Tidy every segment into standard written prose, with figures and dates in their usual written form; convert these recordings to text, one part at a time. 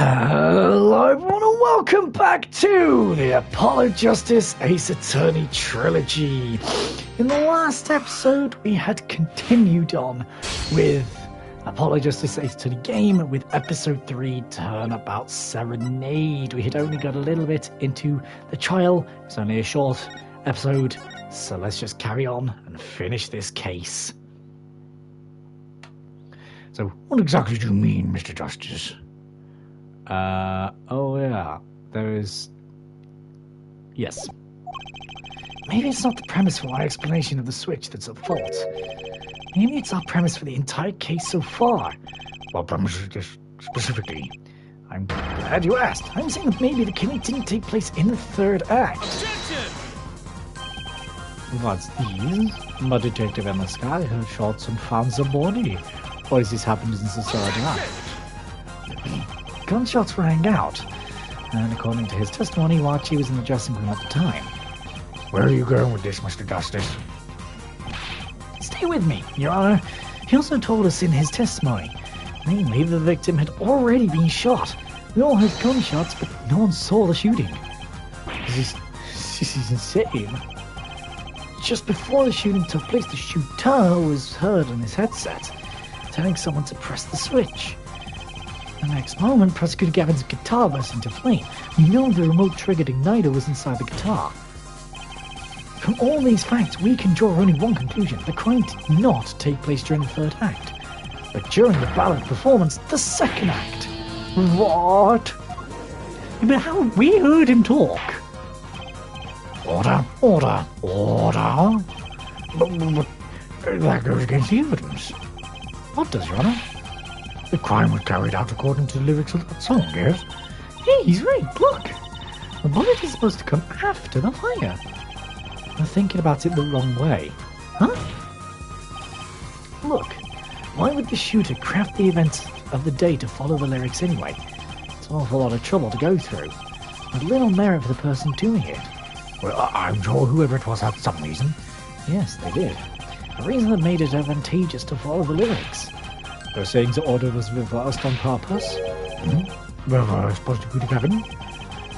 Hello everyone and welcome back to the Apollo Justice Ace Attorney Trilogy. In the last episode we had continued on with Apollo Justice Ace Attorney game with episode 3 Turnabout Serenade. We had only got a little bit into the trial. It's only a short episode, so let's just carry on and finish this case. So what exactly do you mean, Mr. Justice? Oh yeah, there is... Yes. Maybe it's not the premise for our explanation of the switch that's at fault. Maybe it's our premise for the entire case so far. What premise is this specifically? I'm glad you asked. I'm saying that maybe the killing didn't take place in the third act. Objection! What's these? My detective in the sky heard shots and found the body. Or has this happened in the third act? Gunshots rang out, and according to his testimony, Wachi was in the dressing room at the time. Where are you going with this, Mr. Justice? Stay with me, Your Honor. He also told us in his testimony, namely, the victim had already been shot. We all heard gunshots, but no one saw the shooting. This is insane. Just before the shooting took place, the shooter was heard on his headset, telling someone to press the switch. The next moment, Prosecutor Gavin's guitar burst into flame. We know the remote-triggered igniter was inside the guitar. From all these facts, we can draw only one conclusion. The crime did not take place during the third act, but during the ballad performance, the second act. What? But how? We heard him talk. Order, order, order. But that goes against the evidence. What does, Your Honor? The crime was carried out according to the lyrics of that song, yes? Hey, he's right, look! The bullet is supposed to come after the fire. I'm thinking about it the wrong way. Huh? Look, why would the shooter craft the events of the day to follow the lyrics anyway? It's an awful lot of trouble to go through. With little merit for the person doing it. Well, I'm sure whoever it was had some reason. Yes, they did. A reason that made it advantageous to follow the lyrics. They're saying the order was reversed on purpose? Reversed, Prosecutor Gavin?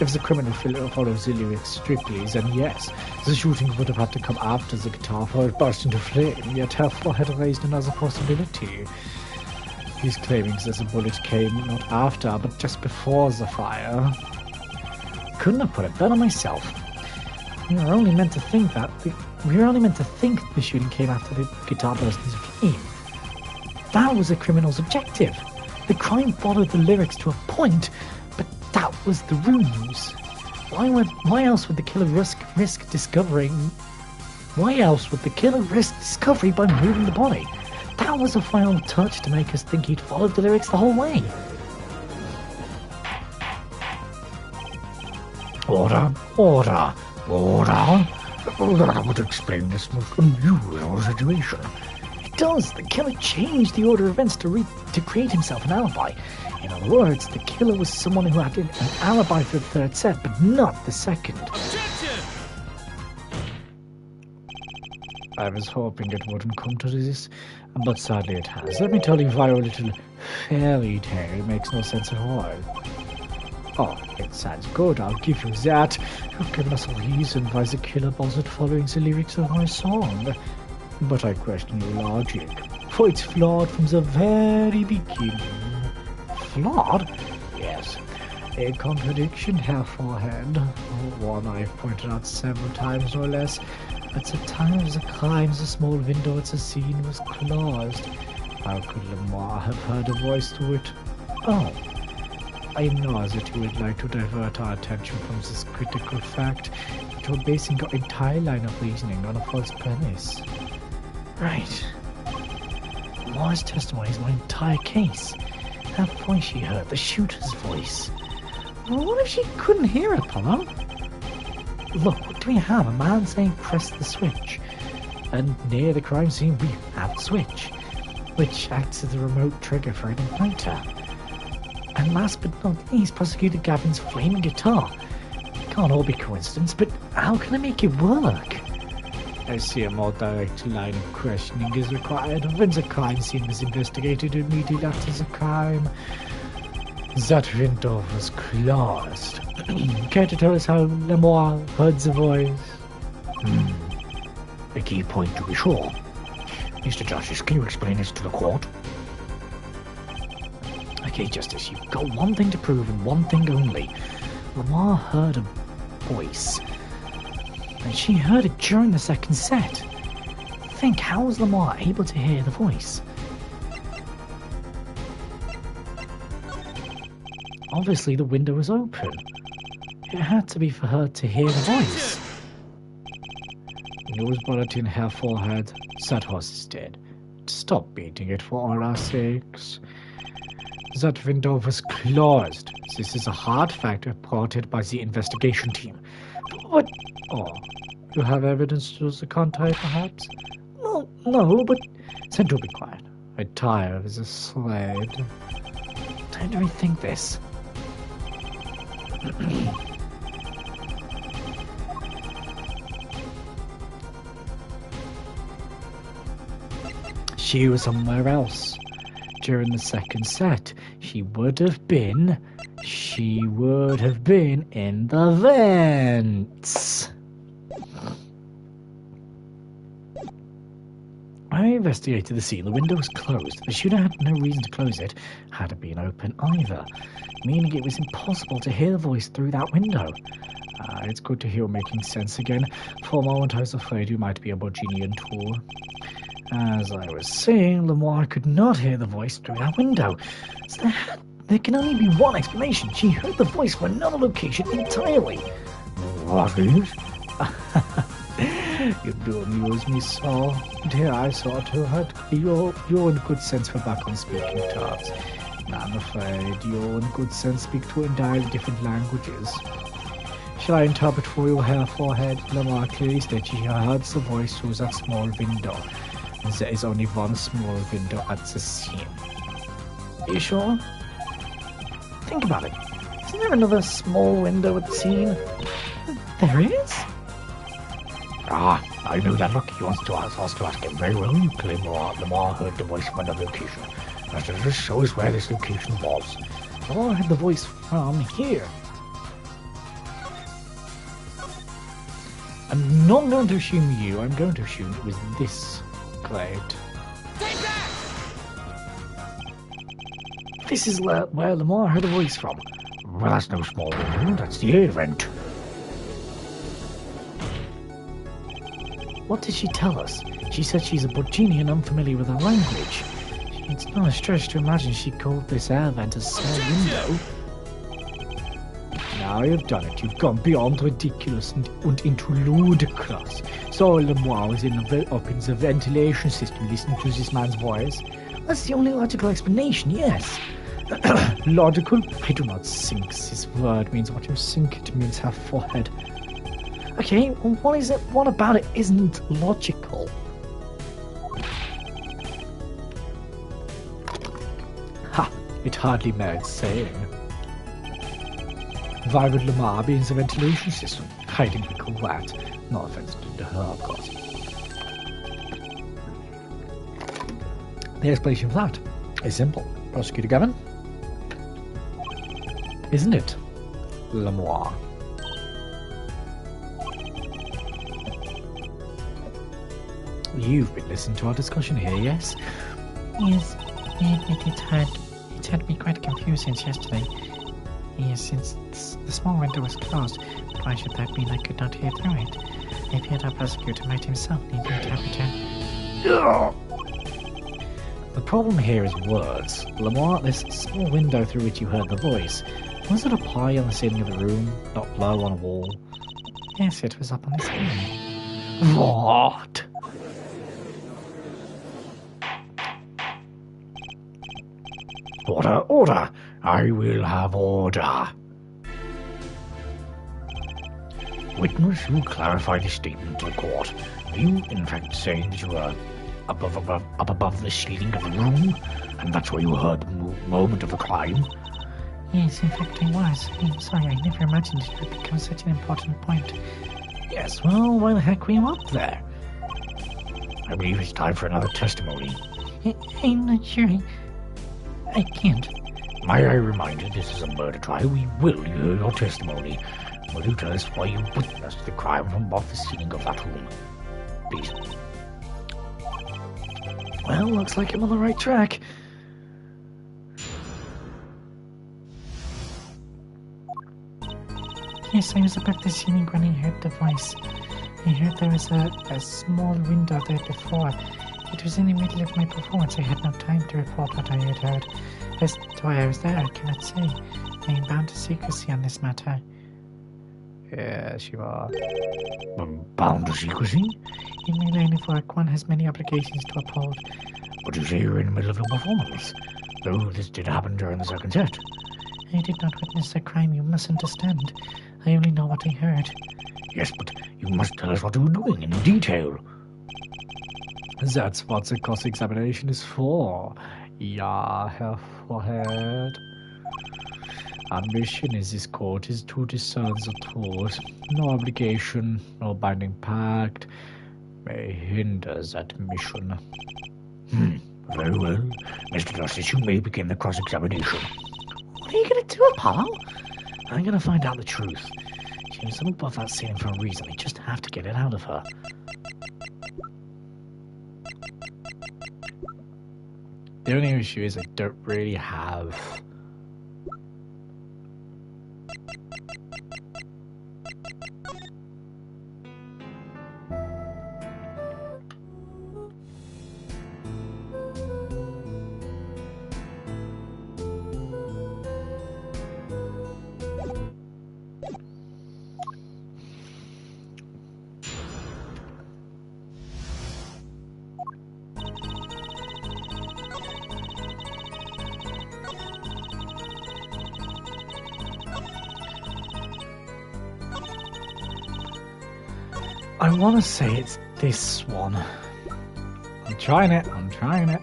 If the criminal follows the lyrics strictly, then yes, the shooting would have had to come after the guitar for it burst into flame, yet Heffer had raised another possibility. He's claiming that the bullet came not after, but just before the fire. Couldn't have put it better myself. We were only meant to think the shooting came after the guitar burst into flame. That was the criminal's objective. The crime followed the lyrics to a point, but that was the ruse. Why else would the killer risk discovery by moving the body? That was the final touch to make us think he'd followed the lyrics the whole way. Order, order, order. That would explain this most unusual situation. It does. The killer changed the order of events to create himself an alibi. In other words, the killer was someone who had an alibi for the third set, but not the second. Objection! I was hoping it wouldn't come to this, but sadly it has. Let me tell you why our little fairy tale makes no sense at all. Oh, it sounds good, I'll give you that. You've given us a reason why the killer wasn't following the lyrics of my song. But I question your logic, for it's flawed from the very beginning. Flawed? Yes. A contradiction, Herr Forehead. One I've pointed out several times or less. At the time of the crime, the small window at the scene was closed. How could Lamar have heard a voice through it? Oh. I know that you would like to divert our attention from this critical fact, but you're basing your entire line of reasoning on a false premise. Right. Laura's testimony is my entire case. That voice she heard, the shooter's voice. Well, what if she couldn't hear it, Apollo? Look, what do we have? A man saying press the switch. And near the crime scene we have the switch, which acts as a remote trigger for an igniter. And last but not least, Prosecutor Gavin's flaming guitar. It can't all be coincidence, but how can I make it work? I see a more direct line of questioning is required when the crime scene was investigated immediately after the crime. That window was closed. Care to tell us how Lemoire heard the voice? A key point to be sure. Mr. Justice, can you explain this to the court? Okay, Justice, you've got one thing to prove and one thing only. Lamar heard a voice. And she heard it during the second set. Think, how was Lamar able to hear the voice? Obviously the window was open. It had to be for her to hear the voice. News bulletin her forehead. That horse is dead. Stop beating it for all our sakes. That window was closed. This is a hard fact reported by the investigation team. What? Oh, you have evidence to the contrary, perhaps? Well, no, but... Then do be quiet. I tire of this slave. Time to rethink this. She was somewhere else. During the second set, she would have been in the vents. I investigated the scene. The window was closed. The shooter had no reason to close it. Had it been open either, meaning it was impossible to hear the voice through that window. It's good to hear you making sense again. For a moment I was afraid you might be a Borginian tool. As I was saying, Lemoire could not hear the voice through that window. So there can only be one explanation. She heard the voice from another location entirely. What is? You do amuse me so. And here I saw to her. You're in good sense for back on speaking terms. I'm afraid you in good sense speak two entirely different languages. Shall I interpret for you her forehead? Lamar clearly stated she heard the voice through that small window. And there is only one small window at the scene. Are you sure? Think about it. Isn't there another small window at the scene? There is? I knew that. Look, he wants to ask us to ask him. Very well, you claim Lamar heard the voice from another location. That just shows where this location was. Lamar heard the voice from here. I'm not going to assume you. I'm going to assume it was this glade. This is where Lamar heard the voice from. Well, that's no small window. That's the air vent. What did she tell us? She said she's a Borginian unfamiliar with our language. It's not a stretch to imagine she called this air vent a small window. Now you've done it. You've gone beyond ridiculous and into ludicrous. So Lemoire was up in the ventilation system listening to this man's voice. That's the only logical explanation, yes. Logical? I do not think this word means what you think it means, her forehead. Okay, well, what is it? What about it isn't logical? Ha! It hardly merits saying. Why would Lamar be in the ventilation system? Hiding like a rat. No offense to her, of course. The explanation for that is simple. Prosecutor Gavin? Isn't it? Lamar. You've been listening to our discussion here, yes? Yes, it had been quite confused since yesterday. Yes, since the small window was closed, but why should that mean I could not hear through it? Maybe our prosecutor might himself need an interpreter. The problem here is words. Lamar, this small window through which you heard the voice, was it up high on the ceiling of the room, not low on a wall? Yes, it was up on the ceiling. What? Order, order! I will have order. Witness, you clarify the statement to the court. Are you, in fact, saying that you were up above the ceiling of the room, and that's where you heard the moment of the crime? Yes, in fact I was. I'm sorry, I never imagined it would become such an important point. Yes, well, why the heck were you up there? I believe it's time for another testimony. I'm not sure. I can't. May I remind you, this is a murder trial. We will hear your testimony. Will you tell us why you witnessed the crime from above the ceiling of that room? Please. Well, looks like I'm on the right track. Yes, I was above the ceiling when I heard the voice. I heard there was a small window there before. It was in the middle of my performance. I had no time to report what I had heard. As to why I was there, I cannot say. I am bound to secrecy on this matter. Yes, you are. Bound to secrecy? In my line of work, one has many obligations to uphold. But you say you're in the middle of a performance, though this did happen during the second set. I did not witness a crime, you must understand. I only know what I heard. Yes, but you must tell us what you were doing in detail. That's what the cross-examination is for. Yeah, Herr Forehead. Our mission in this court is to discern the truth. No obligation, no binding pact may hinder that mission. Very well. Mr. Justice, you may begin the cross-examination. What are you going to do, Apollo? I'm going to find out the truth. She was up above that ceiling for a reason. I just have to get it out of her. The only issue is I don't really have... I want to say it's this one. I'm trying it. Objection!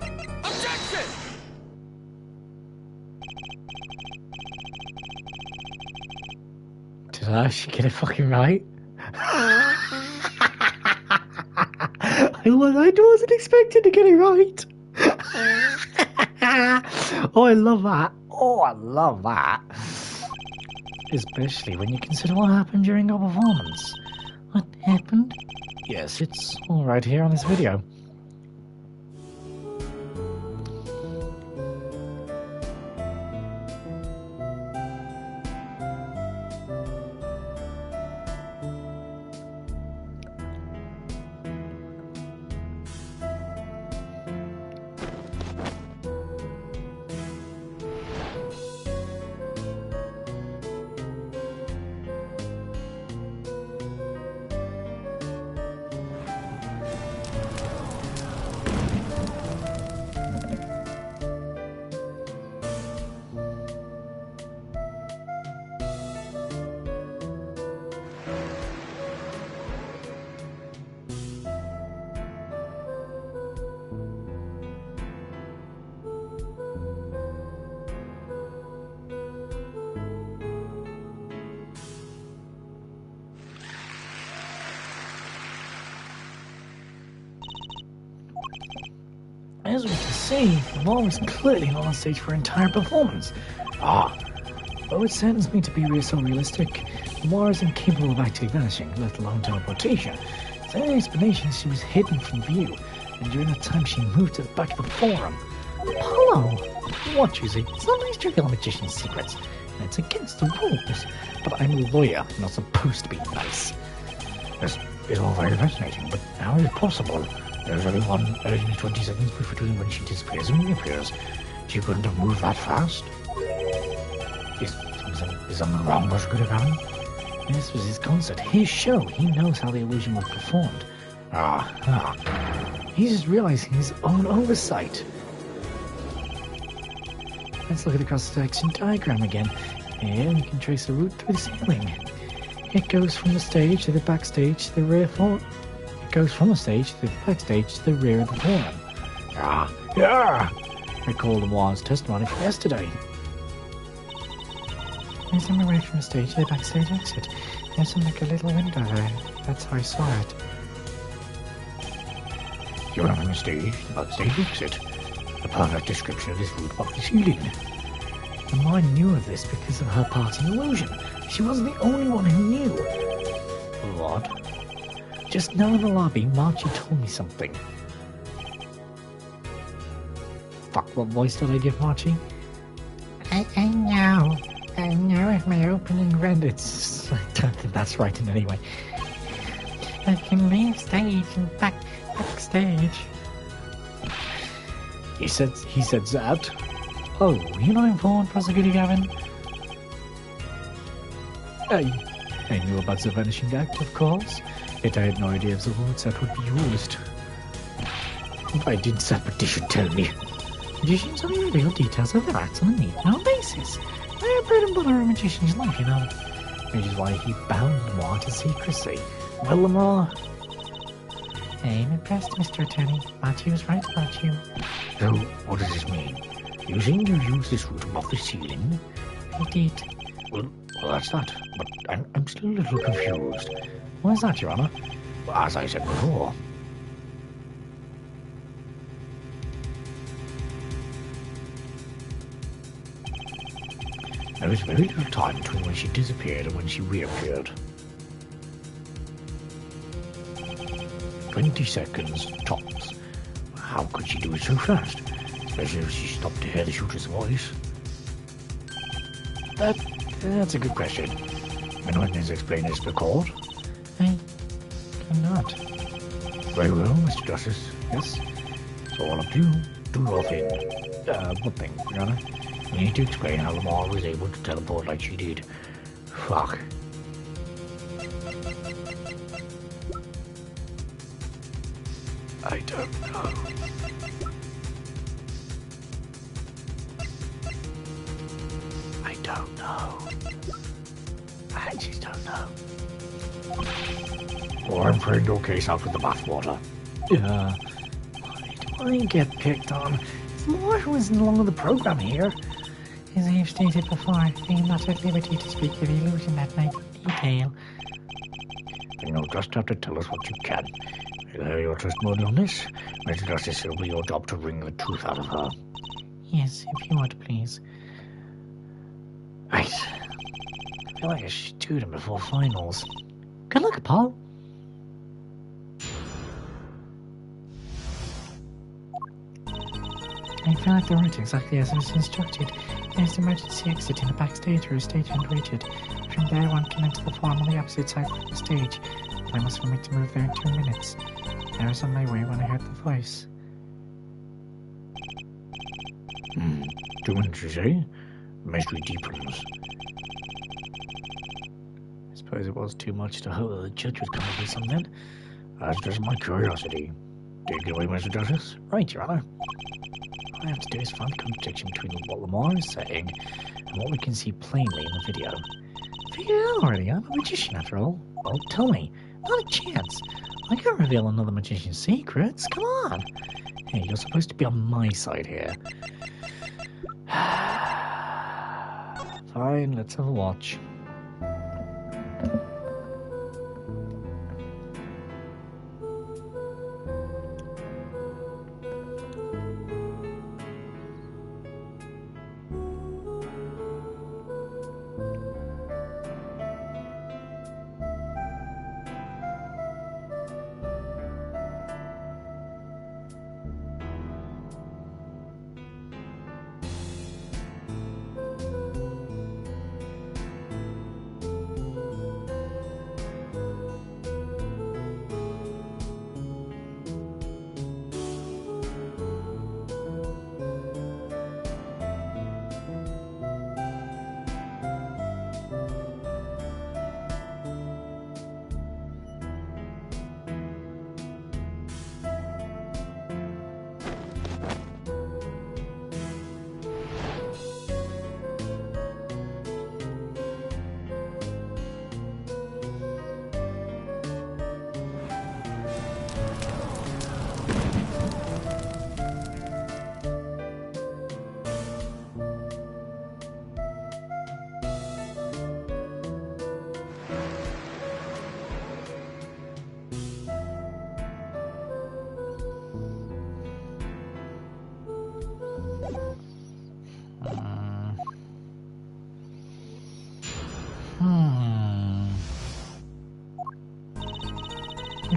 Did I actually get it fucking right? I wasn't expecting to get it right. Oh, I love that. Especially when you consider what happened during our performance. What happened? Yes, it's all right here on this video. As we can see, the wall was clearly not on stage for her entire performance. Though it saddens me to be so realistic, Noir is incapable of actually vanishing, let alone teleportation. The only explanation is she was hidden from view, and during that time she moved to the back of the forum. Apollo! What, you say? It's not nice to reveal a magician's secrets, and it's against the rules. But I'm a lawyer, I'm not supposed to be nice. This is all very fascinating, but how is it possible? There's only only 20 seconds between when she disappears and reappears. She couldn't have moved that fast. Is something wrong with good about him? This was his concert, his show. He knows how the illusion was performed. He's just realizing his own oversight. Let's look at the cross-section diagram again. Here we can trace a route through the ceiling. It goes from the stage to the backstage to the rear floor. It goes from the stage to the backstage to the rear of the forum. Recall the Noir's testimony from yesterday. As I'm away from the stage to the backstage exit, there's like a little window there. That's how I saw it. You're on the stage, the backstage exit. A perfect description of this route above the ceiling. The mine knew of this because of her part in Illusion. She wasn't the only one who knew. What? Just now in the lobby, Marchie told me something. Fuck, what voice did I give Marchie? I know if my opening credits. I don't think that's right in any way. I can leave stage and backstage. He said that? Oh, you're not informed, Prosecutor Gavin? I knew about the Vanishing Act, of course, yet I had no idea of the words that would be used. Why didn't that petition tell me? Magicians only reveal details of their acts on a need-to-know basis. They're bread and butter of a magician's life, you know. Which is why he bound Lamar to secrecy. Well, Lamar... I'm impressed, Mr. Attorney. Marty was right about you. So, what does this mean? You saying you used this route above the ceiling? I did. Well, that's that. But I'm still a little confused. Why is that, Your Honor? As I said before. There was very little time between when she disappeared and when she reappeared. 20 seconds, tops. How could she do it so fast? Especially if she stopped to hear the shooter's voice. That's a good question. Anyone has explained this to the court? I cannot. Very well, Mr. Justice. Yes? So all up to you. Do your thing. What thing, Your Honor? You need to explain how Lamar was able to teleport like she did. Fuck. I don't know. I don't know. I just don't know. Well, I'm throwing your case out with the bathwater. Yeah. Why do I get picked on? It's more who is no longer the program here. As I have stated before, I am not at liberty to speak of illusion at night in detail. Then you'll just have to tell us what you can. We'll hear your testimony on this. Mr. Justice, it'll be your job to wring the truth out of her. Yes, if you would, please. Right. I feel like I should do them before finals. Good luck, Paul. I found the route exactly as I was instructed. There's the emergency exit in the backstage where a stage end waited. From there, one can enter the farm on the opposite side of the stage. I must for me to move there in 2 minutes. I was on my way when I heard the voice. 2 minutes, you say? Mystery deepens. I suppose it was too much to hope that the judge would come up with something. That's just my curiosity. Take it away, Mr. Justice. Right, Your Honor. All I have to do is find the contradiction between what Lamar is saying and what we can see plainly in the video. Figure it out already, I'm a magician after all. Well, tell me. Not a chance. I can't reveal another magician's secrets. Come on. Hey, you're supposed to be on my side here. Fine, let's have a watch.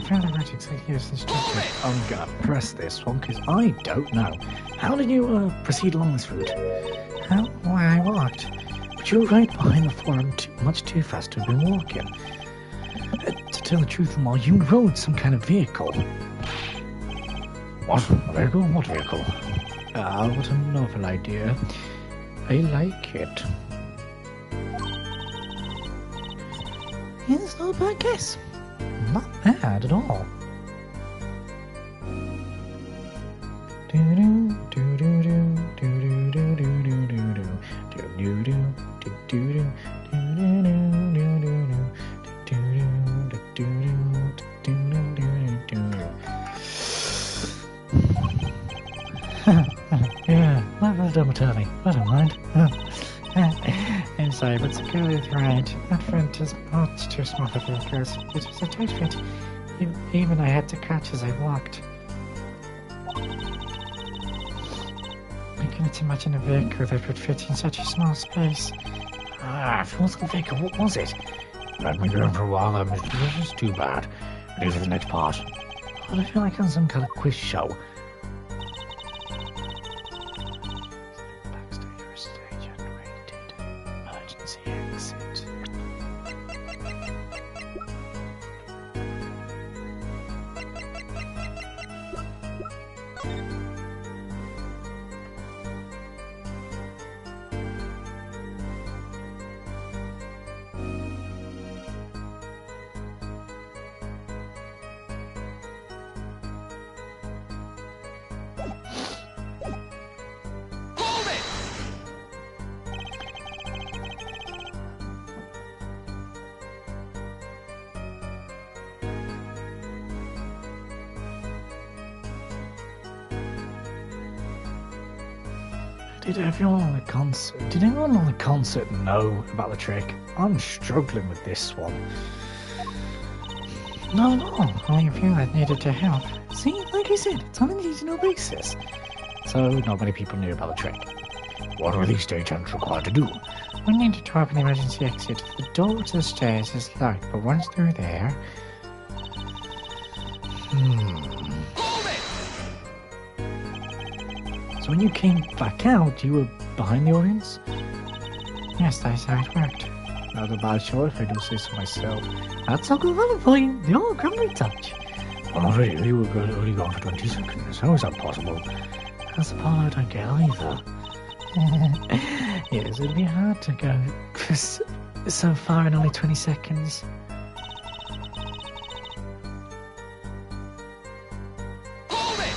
father wrote exactly as instructed. I'm gonna press this one because I don't know. How did you proceed along this route? Why, I walked. But you were right behind the forum, much too fast to have been walking. To tell the truth, Lamar, you rode some kind of vehicle. What? A vehicle? What vehicle? What a novel idea. I like it. It's not a bad guess. Not bad at all. Yeah, level double Tony. I don't mind. I'm sorry, but security is right. That front is much too small for vehicles. It is a tight fit. Even I had to catch as I walked. I cannot imagine a vehicle that would fit in such a small space. If it wasn't a vehicle, what was it? I've been going for a while, this is too bad. Ready for the next part. Well, I feel like on some kind of quiz show. Backstage or stage unrated. Emergency exit. Hold it! Did everyone on the concert? Did anyone on the concert know about the trick? I'm struggling with this one. No, only a few that needed to help. See, like I said, it's on a need-to-know basis. So not many people knew about the trick. What are these stage hands required to do? We needed to open the emergency exit. The door to the stairs is locked, but once through there... Hold it! So when you came back out, you were behind the audience? Yes, that's how it worked. Not a bad show if I do say so myself. That's a good level for you. The old Granbury touch. Well, not really. You were only gone for 20 seconds. How is that possible? That's the part I don't get either. Yes, it'd be hard to go so far in only 20 seconds. Hold it!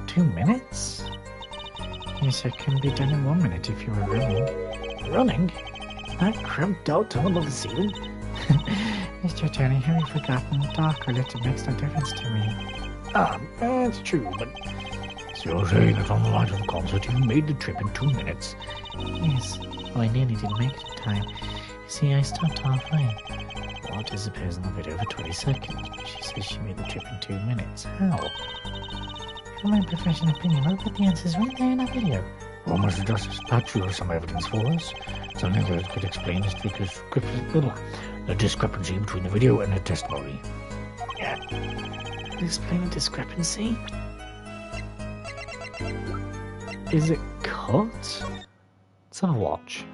2 minutes? Yes, it can be done in 1 minute if you were running. Running? That cramped out tunnel above the ceiling? Mr. Tony, have you forgotten? Dark or lit makes no difference to me. That's true, but So you're saying that on the night of the concert you made the trip in 2 minutes? Yes, well, I nearly didn't make it in time. You see, I stopped halfway. well, it disappears in the video for 20 seconds. She says she made the trip in 2 minutes. How? In my professional opinion, I'll put the answers right there in that video. Well, Mr. Justice, perhaps you have some evidence for us? Something that could explain the discrepancy between the video and the testimony. Yeah. Explain the discrepancy? Is it cut? Let's have a watch.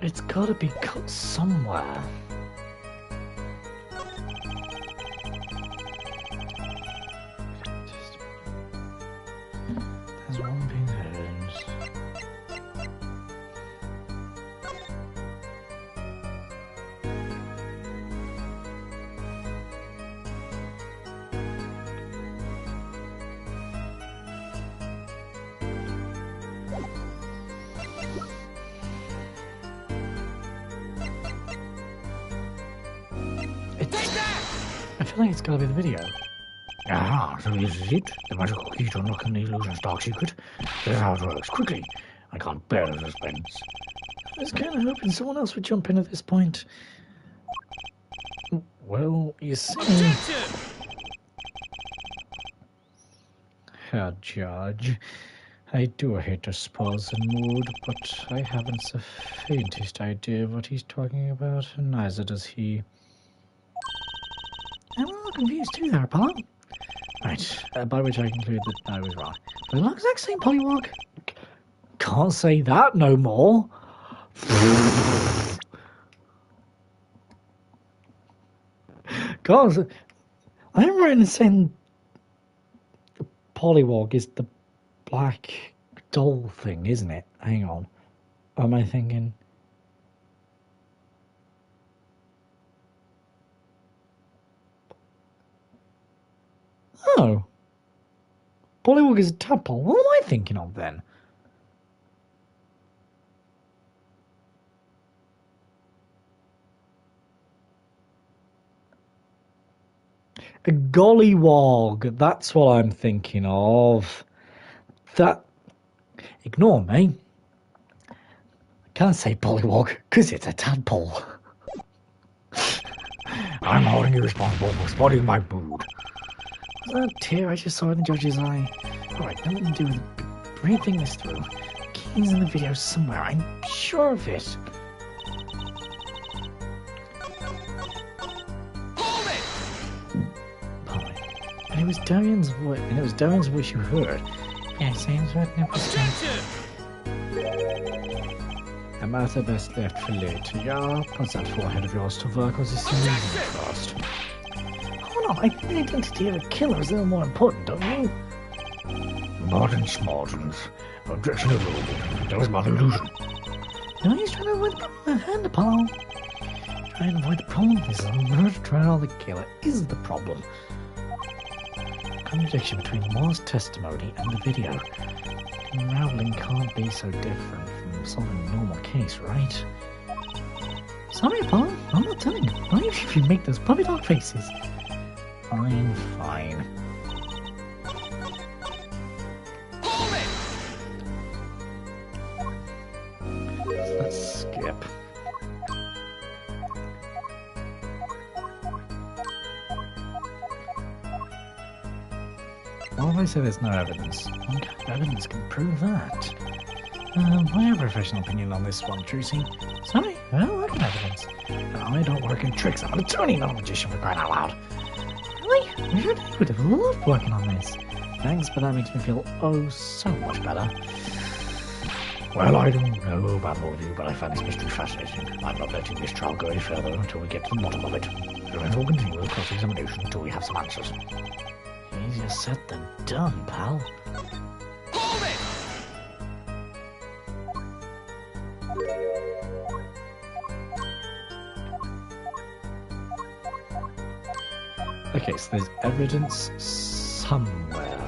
It's gotta be cut somewhere. There's one piece of evidence. I feel like it's gotta be the video. Ah, so this is it? The magical key to unlocking the illusion's dark secret? This is how it works. Quickly! I can't bear the suspense. I was kind of hoping someone else would jump in at this point. Well, you see... Objection! Herr Judge, I do hate to spoil the mood, but I haven't the faintest idea what he's talking about, and neither does he. I'm a little confused too there, Apollo. Right, by which I conclude that I was wrong. But it looks like St. Pollywog. Can't say that no more. God, I'm right in saying Pollywog is the black doll thing, isn't it? Hang on. Or am I thinking? Oh. Pollywog is a tadpole. What am I thinking of then? A gollywog. That's what I'm thinking of. That. Ignore me. I can't say pollywog because it's a tadpole. I'm holding you responsible for spotting my mood. Was that a tear I just saw in the judge's eye? Alright, nothing to do with breathing this through. Key's in the video somewhere, I'm sure of it. Hold it! Polly. And it was Darian's voice. And it was Darian's voice you heard. Yes, I heard nipple string. Objection! A matter best left for later. Yeah, put that forehead of yours to work, or this is moving fast. Hold on, I think the identity of a killer is a little more important, don't you? Martin Smartens. Objection overruled. That was my illusion. No, he's trying to avoid the problem at hand, Apollo. Trying to avoid the problem is the murder trial. The killer is the problem. Contradiction between Moore's testimony and the video. Unraveling can't be so different from solving a normal case, right? Sorry, Apollo. I'm not telling you. Not even if you make those puppy dog faces. Fine, fine. Hold it! Let's skip. Well, if I say there's no evidence, what kind of evidence can prove that? My professional opinion on this one, Trucy. Sorry, I don't work in evidence. And I don't work in tricks. I'm an attorney, not a magician, for crying out loud. Really? I'm sure Dave would have loved working on this. Thanks, but that makes me feel oh so much better. Well, I don't know about all of you, but I find this mystery fascinating. I'm not letting this trial go any further until we get to the bottom of it. So we'll continue with cross-examination until we have some answers. Easier said than done, pal. Hold it! Okay, so there's evidence somewhere.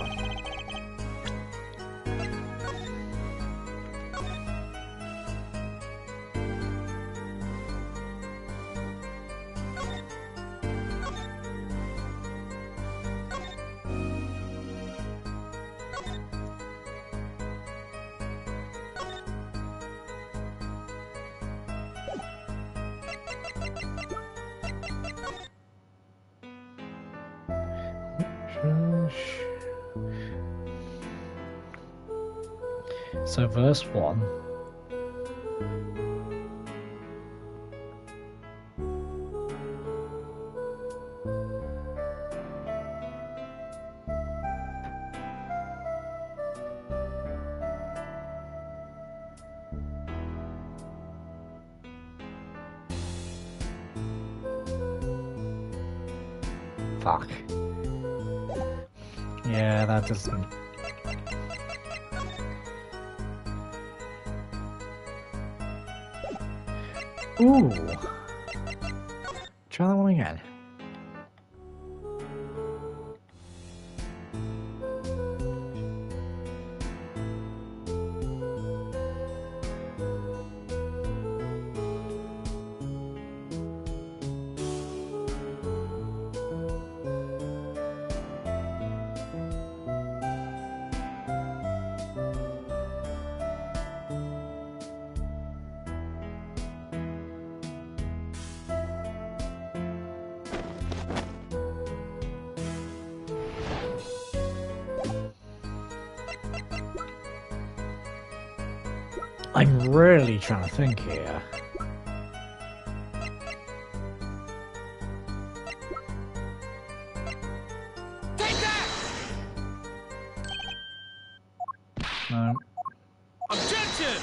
So verse 1. Fuck. Yeah, that doesn't... Ooh! Try that one again. I'm really trying to think here. Take that! No. Objection!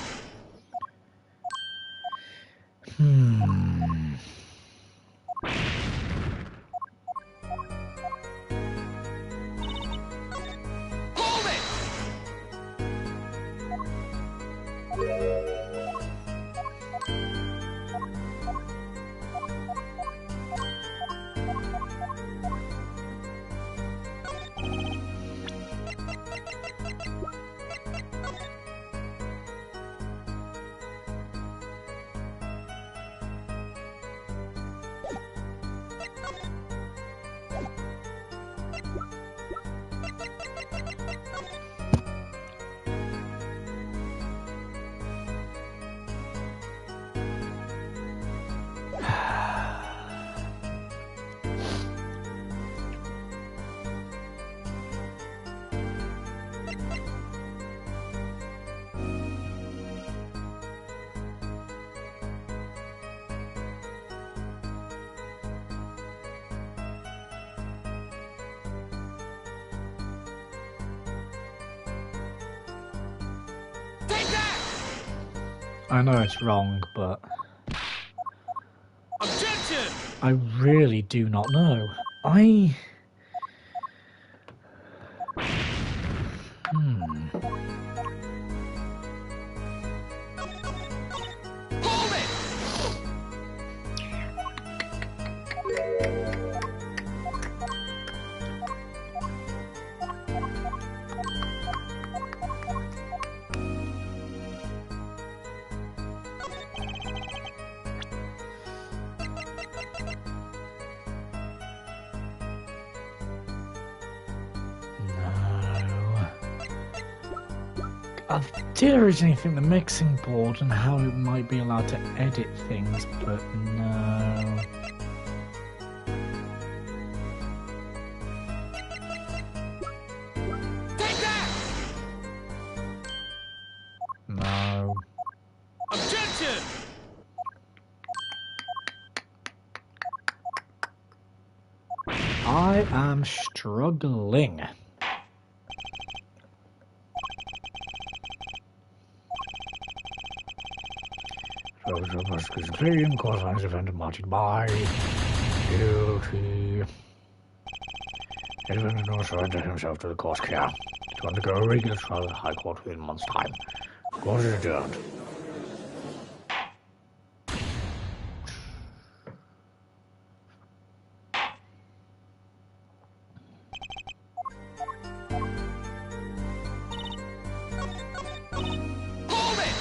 Hold it! Take that! I know it's wrong, but Objection! I really do not know. I... Hold it! I did originally think the mixing board and how it might be allowed to edit things, but no. Take that! No. Objection! I am struggling. Claim cause lines event marching by. Guilty. Edwin no surrender himself to the court care. To undergo a regular trial at the High Court within a month's time. Court is adjourned. Hold it!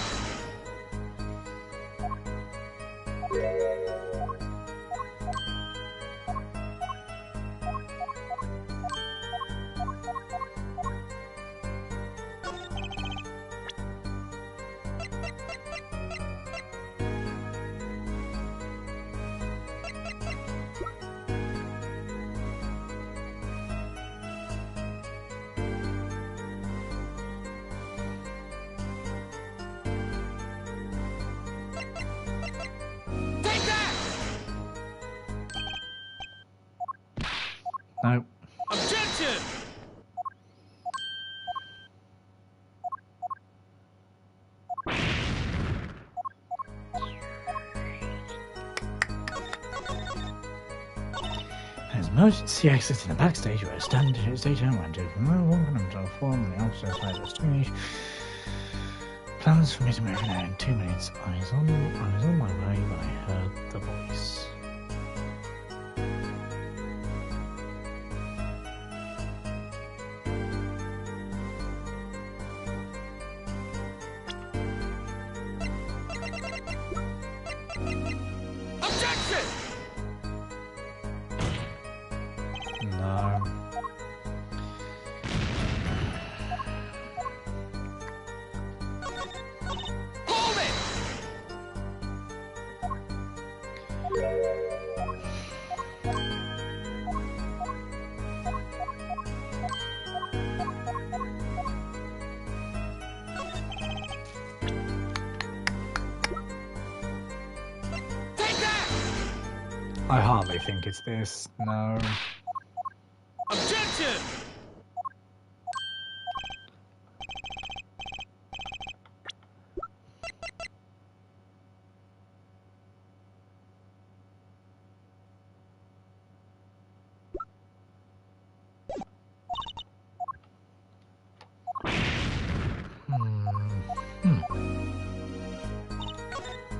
emergency exit in the backstage where stage went to walking himself form on the opposite side of the stage. Plans for me to move in 2 minutes. I was on my way when I heard the voice. Objection! No. Hold it! Take that! I hardly think it's this. No. Objection!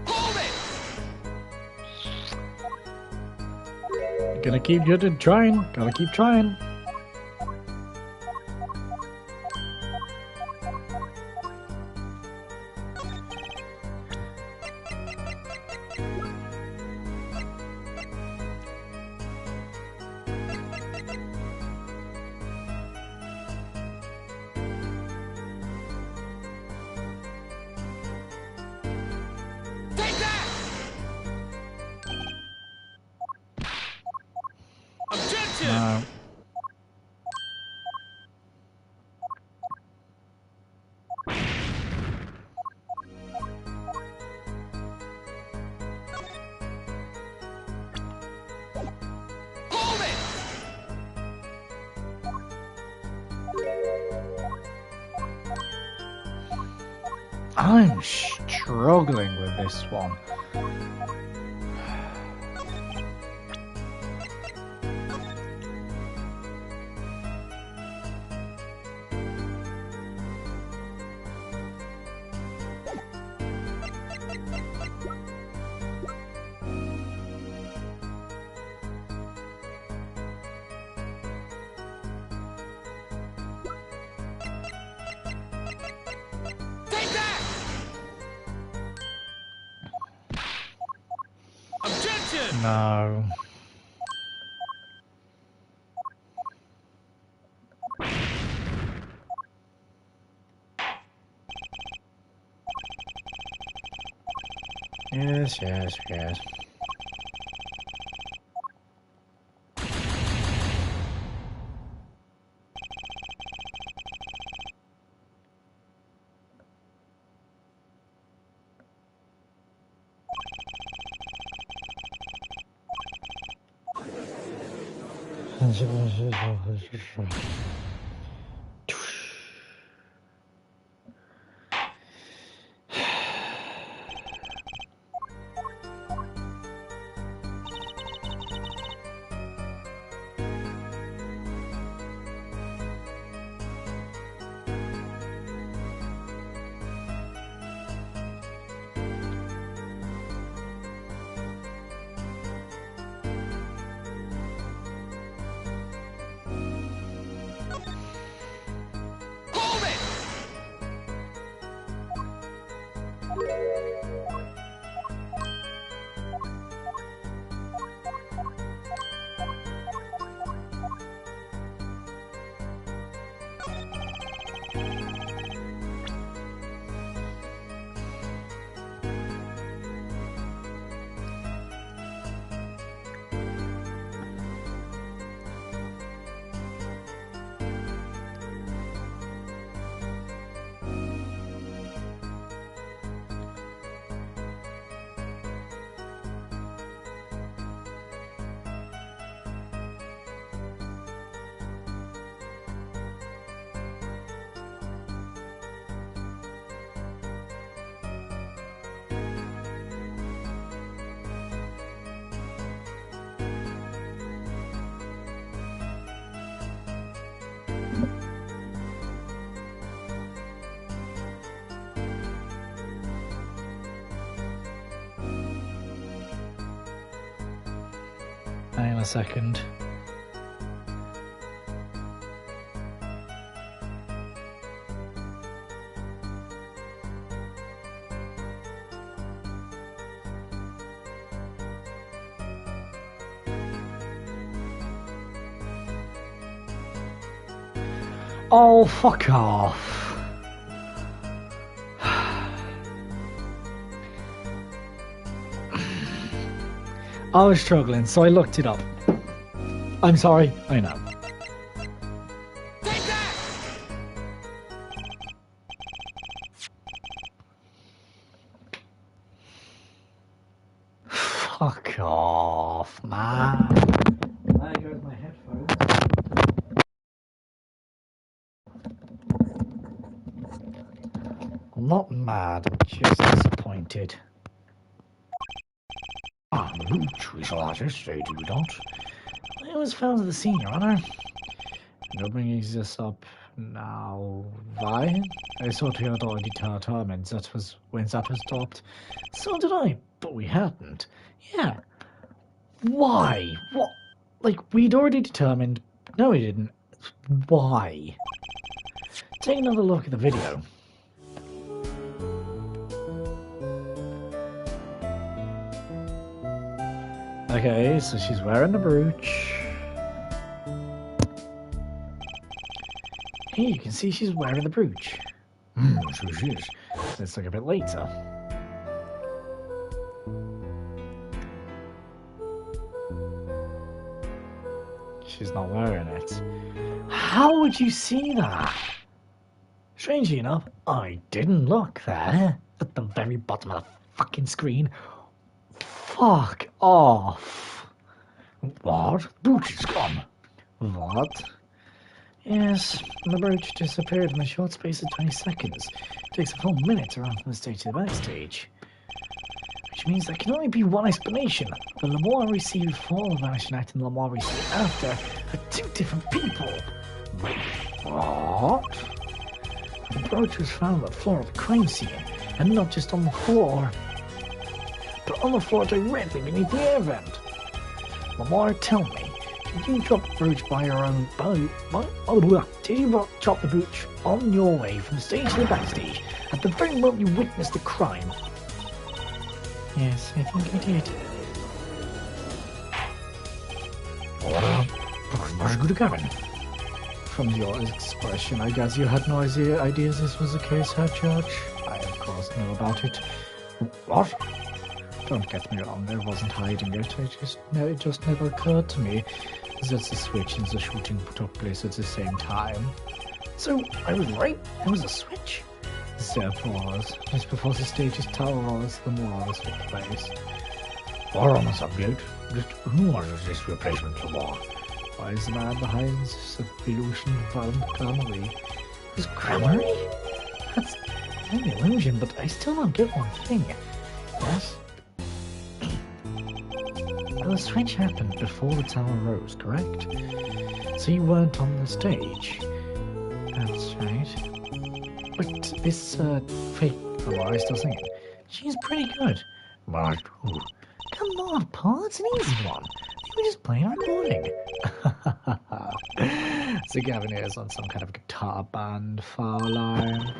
Hold it! Gotta keep trying. Gotta keep trying. Take that! Objection! No. Hold it! I'm struggling with this one. Take that! Objection! No. Yes, yes, yes. a second. Oh, fuck off. I was struggling, so I looked it up. I'm sorry, I know. Take that! Fuck off, man. There goes my headphones. I'm not mad, I'm just disappointed. Root resources, they do not. I was found at the scene, Your Honor. No bringing this up now. Why? I thought we had already determined that was when that was stopped. So did I, but we hadn't. Yeah. Why? What? Like, we'd already determined. No, we didn't. Why? Take another look at the video. Okay, so she's wearing the brooch. Hey, you can see she's wearing the brooch. So she is. Let's look a bit later. She's not wearing it. How would you see that? Strangely enough, I didn't look there. At the very bottom of the fucking screen. Fuck off. What? Brooch is gone. What? Yes, the brooch disappeared in a short space of 20 seconds. It takes a full minute to run from the stage to the backstage. Which means there can only be one explanation. The Lamar received before the Vanishing Act and Lamar received after are two different people. What? The brooch was found on the floor of the crime scene, and not just on the floor, but on the floor directly beneath the air vent. Lamar, tell me, did you drop the brooch by your own Did you drop the brooch on your way from stage to the backstage at the very moment you witnessed the crime? Yes, I think I did. What's good, Gavin? From your expression, I guess you had no idea this was the case, huh, Judge? I, of course, knew about it. What? Don't get me wrong, I wasn't hiding it. It just never occurred to me that the switch and the shooting took place at the same time. So, I was right, there was a switch. There was. Just before the stage's tower was, the Moors took place. Or on the subject, just who was this replacement Lamar? Why is the man behind this illusion found Gramarye? Was Gramarye? That's an illusion, but I still don't get one thing. Yes? The switch happened before the tower rose, correct? So you weren't on the stage. That's right. But this fake Lamar is still singing. She's pretty good. But who? Come on, Paul, it's an easy one. We were just playing a recording. So Gavin is on some kind of guitar band, Farline.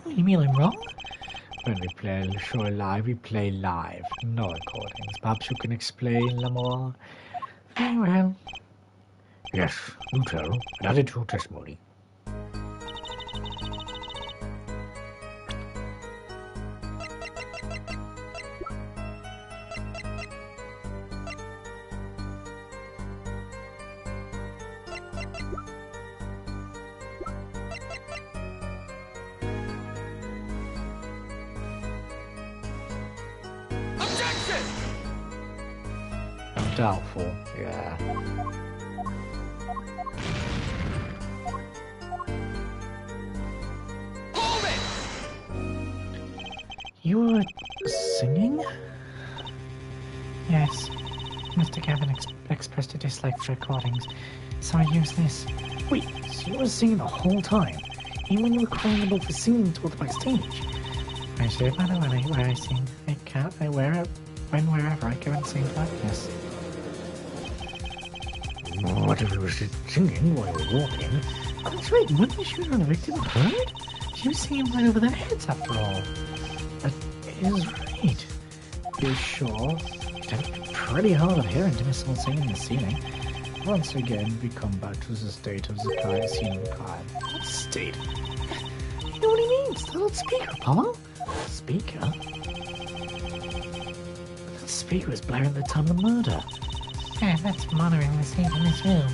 Oh, you mean I'm wrong? When we play the show live, we play live, no recordings. Perhaps you can explain, Lamar? Very well. Yes, you tell. And added to your testimony. Objection! Doubtful, yeah. Hold it! You were singing? Yes. Mr. Gavin expressed a dislike for recordings, so I used this. Wait, so you were singing the whole time? Even when you were crying about the singing tour backstage? I should matter where I sing. I can't. Wherever I go and sing like this. What if you were singing while you were walking? That's right, wasn't the shooter and the victim heard? She was singing right over their heads after all. That is right. You're sure? It's pretty hard of hearing to miss someone singing in the ceiling. Once again, we come back to the state of the crime, scene of the crime. What state? You know what he means? The loudspeaker, Apollo. Speaker? That speaker was blaring at the time of the murder. Yeah, that's monitoring the scene from this room.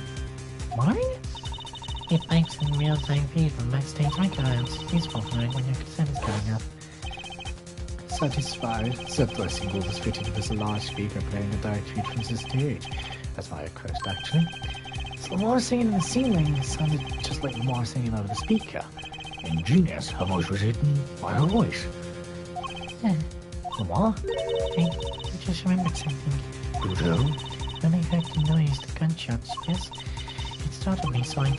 Monitoring? It makes a real-time feed from backstage archives. Useful for knowing when your consent is coming up. Satisfied, the dressing room was fitted with a large speaker playing a direct feed from the stage. That's my request, actually. So Lamar singing in the ceiling sounded just like Lamar singing out of the speaker. Ingenious, her voice was hidden by her voice. Yeah. Lamar? I just remembered something. Do so? When I heard the noise, the gunshots, yes, it startled me, so I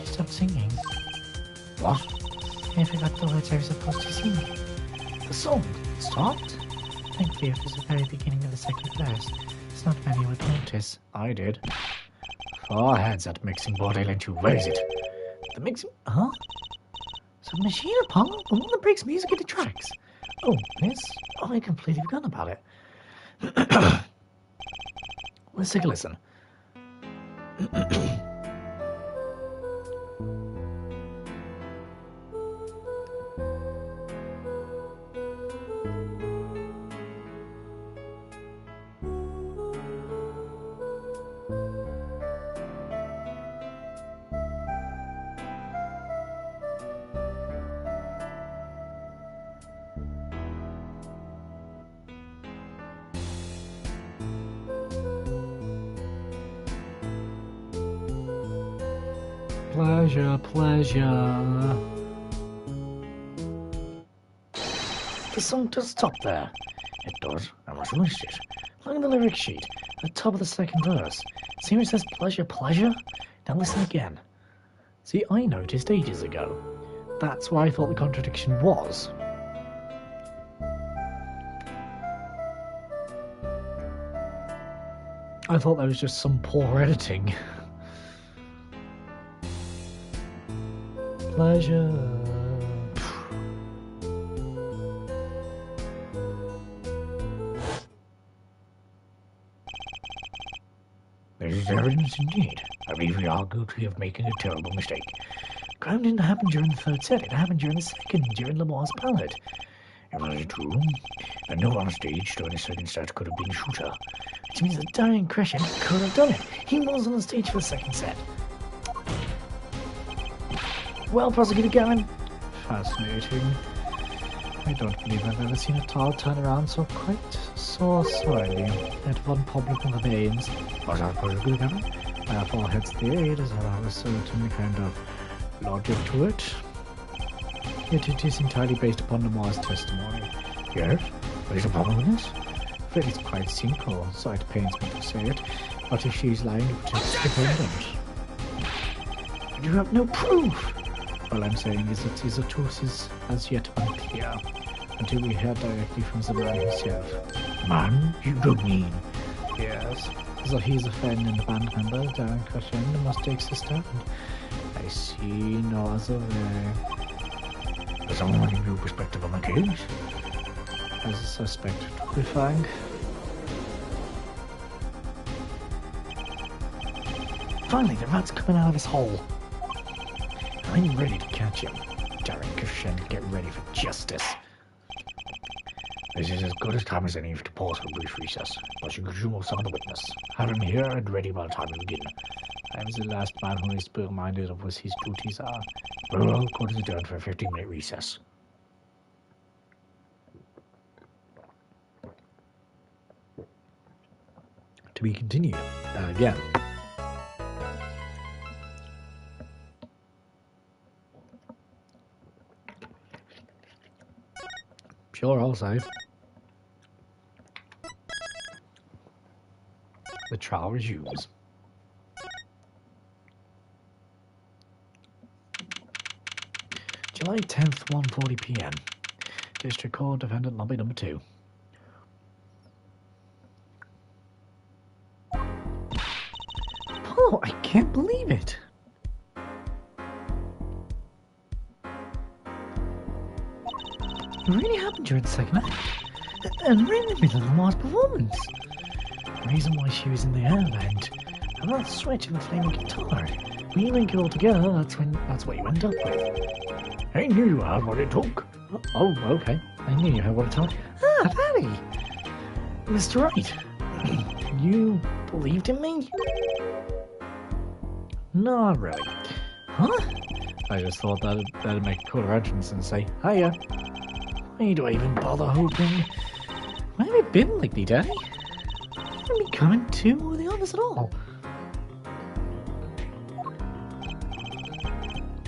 stopped singing. What? I forgot the words I was supposed to sing. The song stopped? Thankfully, it was the very beginning of the second verse. It's not many would notice. I did. Far ahead's that mixing board I lent you. Where is it? The mixing... Huh? Some machine, Apollo? The one that breaks music into tracks. Oh, this? Oh, I completely forgot about it. Let's take a listen. Pleasure, pleasure. The song does stop there. It does. I must have missed it. Look at the lyric sheet, at the top of the second verse. See where it says pleasure, pleasure? Now listen again. See, I noticed ages ago. That's where I thought the contradiction was. I thought that was just some poor editing. Pleasure. There is evidence indeed. I believe we are guilty of making a terrible mistake. Crime didn't happen during the third set, it happened during the second, during Lamar's ballad. If that is true, then no one on stage during the second set could have been the shooter. Which means that Darren Crescent could have done it. He was on the stage for the second set. Well prosecuted, Gavin. Fascinating. I don't believe I've ever seen a tall turn around so quick, so slowly. Out of unpublic veins. Was that prosecuted, Gavin? Therefore, heads theory does have a certain kind of logic to it. Yet it is entirely based upon Lamar's testimony. Yes? What is the problem with this? But it's quite simple, so it pains me to say it. But if she's lying, it's dependent. But you have no proof! All I'm saying is that the truth is as yet unclear, until we hear directly from the man himself. Man? You don't mean... Yes, that he's a friend in the band member, Darren Crescent, must take the stand. I see no other way. Does someone have a new perspective on the case? As a suspect, to be frank. Finally, the rat's coming out of his hole. I'm ready to catch him. Darren Crescent, get ready for justice. This is as good a time as any to pause for a brief recess, but you could remove some of the witness. Have him here and ready by the time we begin. I am the last man who is reminded of what his duties are. Very well, court is adjourned for a 15-minute recess. To be continued. Again. Sure, I'll save. The trial resumes. July 10th, 1:40 p.m. District Court, Defendant Lobby Number 2. It really happened during the second act. And we're in the middle of Lamar's performance. The reason why she was in the air vent, and that switch in the flaming guitar. When you link it all together, that's what you end up with. I knew you had what it took. Oh, okay. I knew you had what it took. Ah, Patty! Mr. Wright, you believed in me? Not really. Huh? I just thought that'd make a cooler entrance and say, hiya. Why do I even bother hoping? Where have you been lately, Daddy? You haven't been coming to the office at all.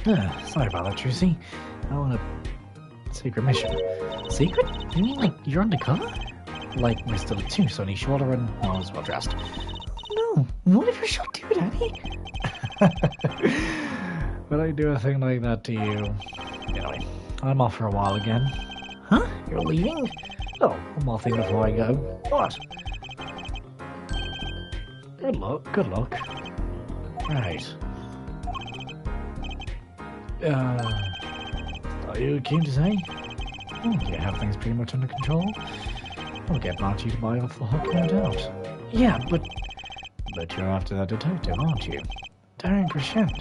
Sorry about that, Trucy. I want a secret mission. Secret? You mean like you're undercover? Like Mr. Latus, only shorter and not as well dressed. No. What if you're shot too, Daddy? Will I do a thing like that to you? Anyway, I'm off for a while again. Huh? You're leaving? Oh, one more thing before I go. What? Good luck. Right. Are you keen to say? Oh, you have things pretty much under control. I'll get Marty to buy off the hook, no doubt. Yeah, but you're after that detective, aren't you? Darren Crescent.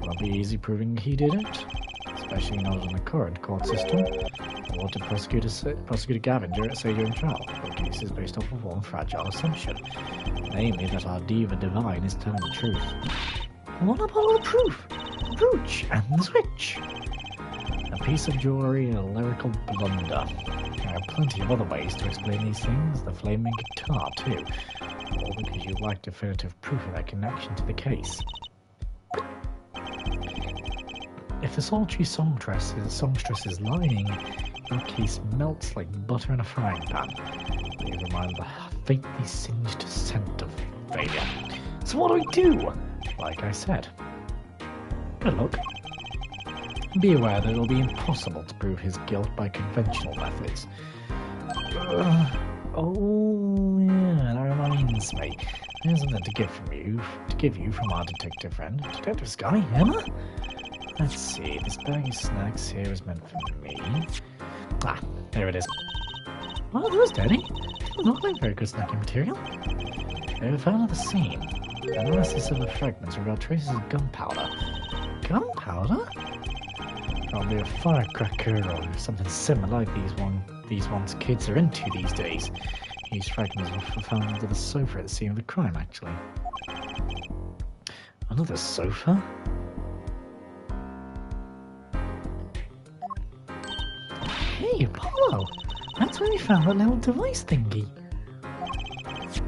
Won't be easy proving he did it, especially not in the current court system. What did Prosecutor Gavin say during trial? The case is based off of one fragile assumption, namely that our diva divine is telling the truth. What about all the proof? The brooch and the switch. A piece of jewelry and a lyrical blunder. There are plenty of other ways to explain these things, the flaming guitar too. All because you lack definitive proof of their connection to the case. If the sultry songstress is lying, your case melts like butter in a frying pan, leaving behind the faintly singed scent of failure. So what do we do? Like I said, good luck. Be aware that it will be impossible to prove his guilt by conventional methods. Oh yeah, that reminds me. There's something to give you from our detective friend, Detective Sky. Emma? Let's see, this bag of snacks here is meant for me. Ah, there it is. What are those, Daddy? They look like very good snacking material. They were found at the scene. Analysis of the fragments revealed traces of gunpowder. Gunpowder? Probably a firecracker or something similar like these ones kids are into these days. These fragments were found under the sofa at the scene of the crime, actually. Under the sofa? Hey, Apollo! That's where we found that little device thingy.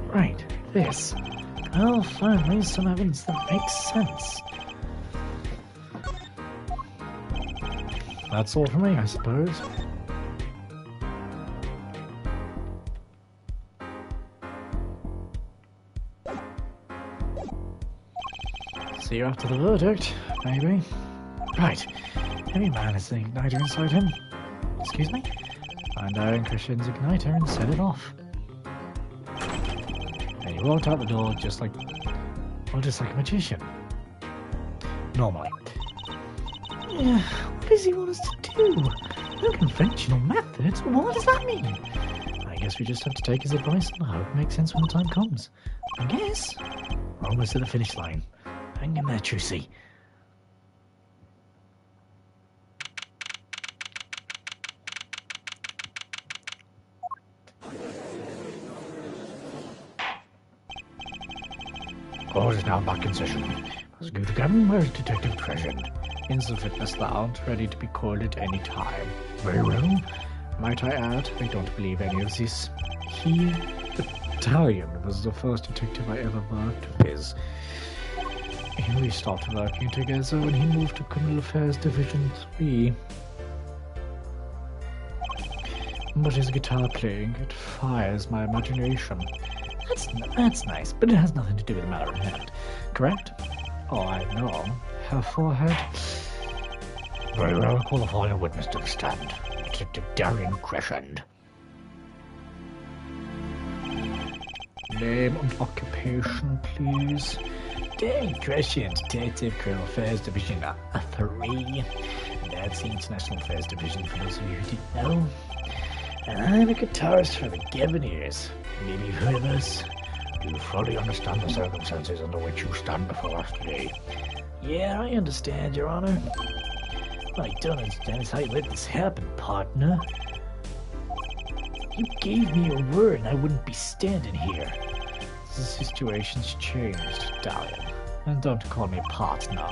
Right, this. Oh, finally, some evidence that makes sense. That's all for me, I suppose. See you after the verdict, maybe. Right. Every man has an igniter inside him. Excuse me? Find Darren Christian's igniter and set it off. And you walked out the door just like a magician. Normally. Yeah, what does he want us to do? No conventional methods? What does that mean? I guess we just have to take his advice and hope it makes sense when the time comes. I guess. We're almost at the finish line. Hang in there, Trucy. Court is now back in session. Prosecutor Gavin, where's Detective Crescent? In the fitness lounge, ready to be called at any time. Very well. Might I add, I don't believe any of this. He, Italian, was the first detective I ever worked with. We stopped working together when he moved to Criminal Affairs Division 3. But his guitar playing, it fires my imagination. That's nice, but it has nothing to do with the matter at hand. Correct? Oh, I know. Her forehead. Very well, I'll call the final witness to the stand. Detective Darren Crescent. name and occupation, please? Dave Gresham, Detective Criminal Affairs Division 3. That's the International Affairs Division for those of you who didn't know. And I'm a guitarist for the Gaviniers. Maybe you've heard of us? Do you fully understand the circumstances under which you stand before us today? Yeah, I understand, Your Honor. What I don't understand is how you let this happen, partner. You gave me your word and I wouldn't be standing here. The situation's changed, Dalian. And don't call me partner.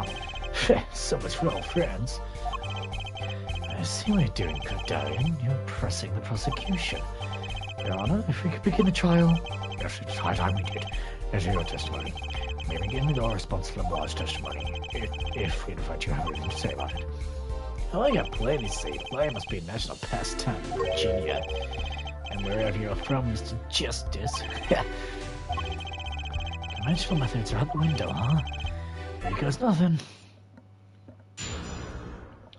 So much for old friends. I see what you're doing, good Dalian. You're pressing the prosecution. Your Honor, if we could begin the trial. Yes, it's high time we did. Let's hear your testimony. We begin with your response to Lamar's testimony, if in fact you have anything to say about it. Oh, I got plenty to say. Lying must be a national pastime in Virginia. And wherever you're from, Mr. Justice. Conventional methods are out the window, huh? Because nothing.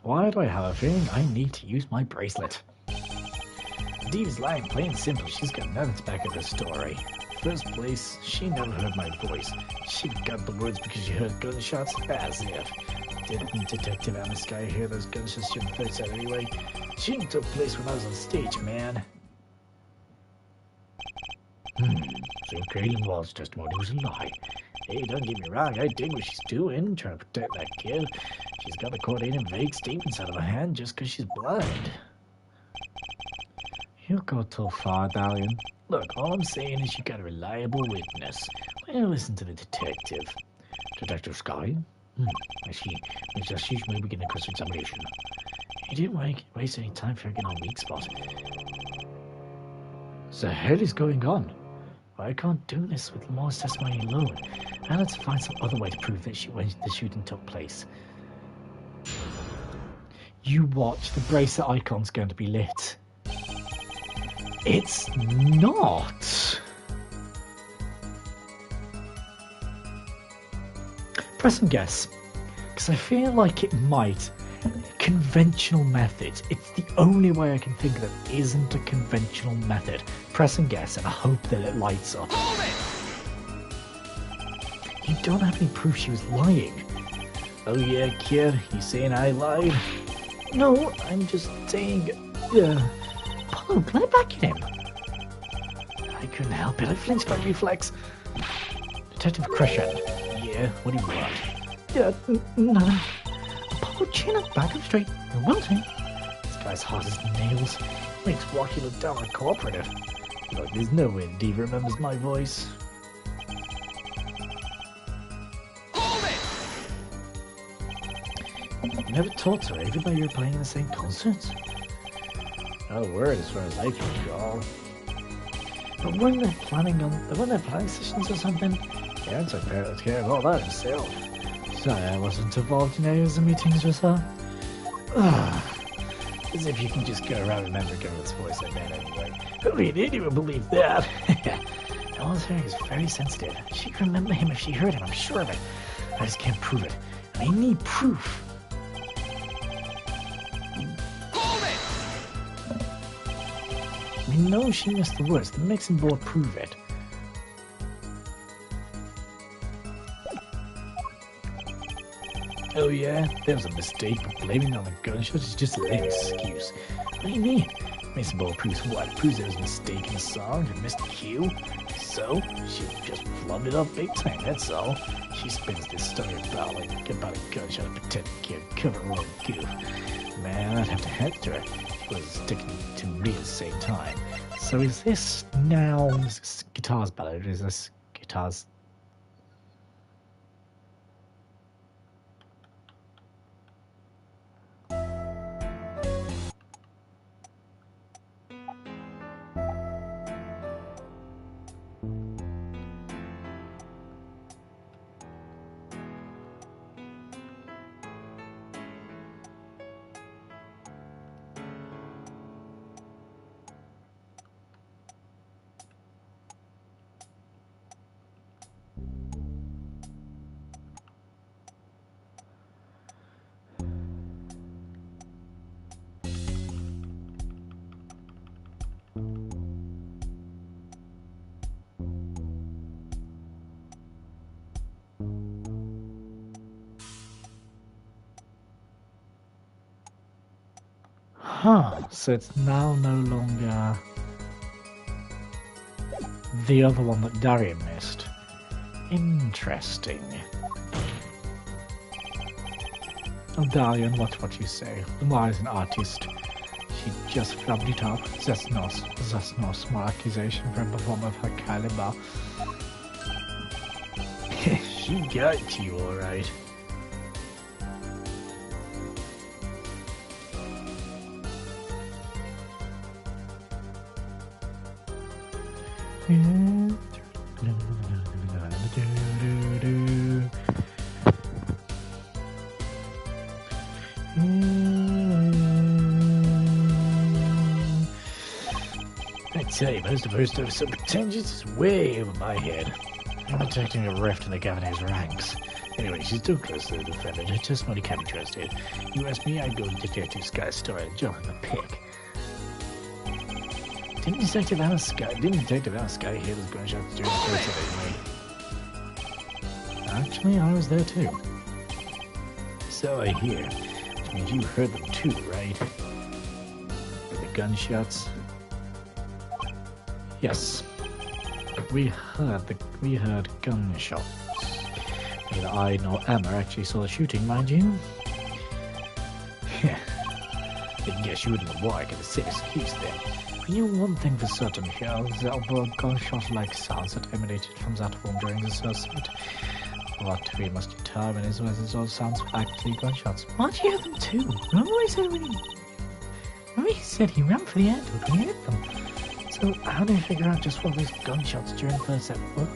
Why do I have a feeling I need to use my bracelet? Dee's lying, plain and simple. She's got nothing to back up her story. First place, she never heard my voice. She got the words because she heard gunshots. As if. Didn't Detective Amiskaya hear those gunshots she first out anyway? Shooting took place when I was on stage, man. So Caitlin Wall's testimony was a lie. Hey, don't get me wrong, I dig what she's doing, trying to protect that kid. She's got the court in vague statements out of her hand just because she's blind. You go too far, Dalian. Look, all I'm saying is you got a reliable witness. Why don't you listen to the detective? Detective Sky? I see. Ms. Justice may begin the cross-examination. He didn't waste any time figuring out weak spot. What the hell is going on? I can't do this with Lamar's testimony alone. I had to find some other way to prove that when the shooting took place. You watch, the bracelet icon's going to be lit. It's not! Press and guess. Because I feel like it might. Conventional methods. It's the only way I can think that isn't a conventional method. Press and guess and I hope that it lights up. You don't have any proof she was lying. Oh yeah, kid, you saying I lied? No, I'm just saying... Apollo, play back at him. I couldn't help it, I flinched by reflex. Detective Crescent. Yeah, what do you want? Nothing. Apollo, chin up, back up straight. You're wanting. This guy's hot as nails. Makes Walkie look down like cooperative. Look, there's no way Dee remembers my voice. You never talked to her, even though you were playing in the same concert? No word as far as I can recall. But weren't they planning sessions or something? Yeah, took care of all that himself. Sorry, I wasn't involved in any of the meetings with her. As if you can just go around remembering girl's voice like that anyway. Only an idiot would believe that. Ella's hearing is very sensitive. She'd remember him if she heard him, I'm sure of it. I just can't prove it. I need proof. We know she missed the words. The mixing board prove it. Oh yeah, there was a mistake, but blaming it on the gunshots is just a lame excuse. What do you mean? Mixing board proves what? It proves there was a mistake in the song and missed the cue. So, she just flubbed it up big time, that's all. She spins this story about a gunshot and pretend kid cover her own goof. Man, I'd have to head to her. She was sticking to me at the same time. So is this now this guitar's ballad, or is this guitar's... Huh, so it's now no longer the other one that Darian missed. Interesting. Oh, Darian, watch what you say. The wise an artist. She just flubbed it up. That's no small accusation for a performer of her caliber. She got to you, alright. I tell you, most of her stuff is so pretentious, it's way over my head. I'm detecting a rift in the governor's ranks. Anyway, she's too close to the defendant. It's just money can't be trusted. You ask me, I'd go to Detective Sky's story and jump in the pick. Didn't Detective Anna Sky hear those gunshots during the first anyway? Actually, I was there too. So I hear. Which means you heard them too, right? The gunshots? Yes. We heard gunshots. Neither I nor Emma actually saw the shooting, mind you. Didn't guess you wouldn't know why I get a sick excuse there. But you know one thing for certain here, there were gunshot-like sounds that emanated from that room during the suicide. What we must determine is whether those sounds were actually gunshots. Why'd you hear them too? Remember he said he ran for the end when he hit them. So how do you figure out just what those gunshots during the first set were?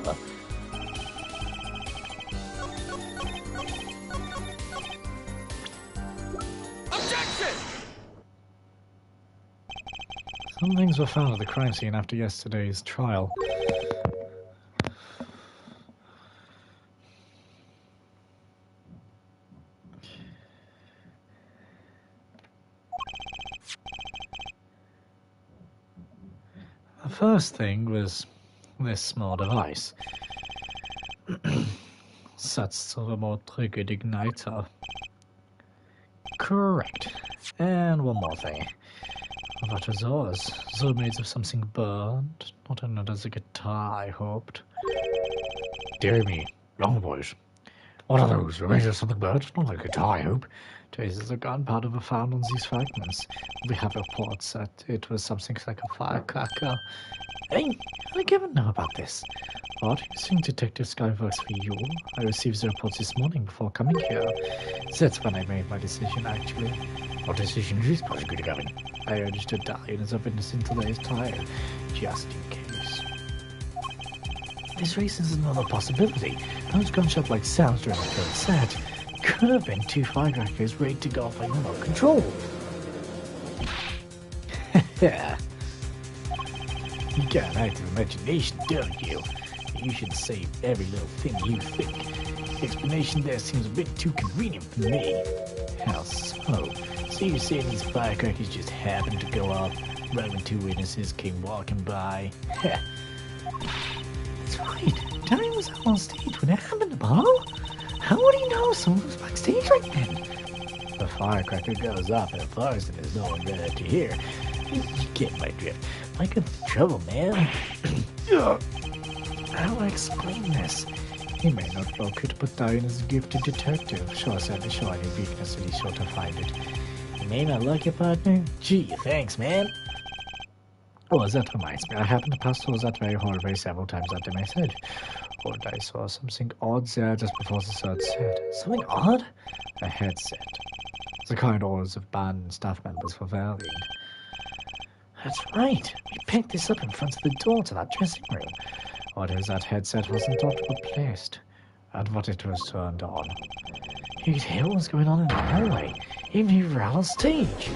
Objection! Some things were found at the crime scene after yesterday's trial. The first thing was this small device. Such a remote triggered igniter. Correct. And one more thing. What was those? Those were made of something burned. Not another guitar, I hoped. Dear me, long boys. What are those? Remains of something burnt? Not like a guitar, I hope. Traces of gunpowder were found on these fragments. We have reports that it was something like a firecracker. Hey, how did Kevin know about this? What? You think Detective Sky works for you? I received the reports this morning before coming here. That's when I made my decision, actually. What decision is this, Prosecutor Gavin? I registered Darian as a witness in today's trial, just in case. This raises another possibility. Those gunshot-like sounds during the third set could have been two firecrackers ready to go off by remote control. Yeah. You got an active imagination, don't you? You should save every little thing you think. The explanation there seems a bit too convenient for me. How so? So you're saying these firecrackers just happened to go off right when two witnesses came walking by? That's right. Darian was out on stage when it happened, Apollo. How would he know someone was backstage right then? The firecracker goes off in a forest and there's no one there to hear. You get my drift. I got the trouble, man. How do I explain this? He may not locate it, but Darian is a gifted detective. Sure, certainly show any weakness and he's sure to find it. You may not like it, partner? Gee, thanks, man. Oh, that reminds me. I happened to pass through that very hallway several times that day myself. Oh, I saw something odd there just before the third set. Something odd? A headset. The kind orders of band and staff members for Valiant. That's right. We picked this up in front of the door to that dressing room. What if that headset wasn't thought replaced? And what it was turned on? You could hear what was going on in the hallway, even if you were out on stage.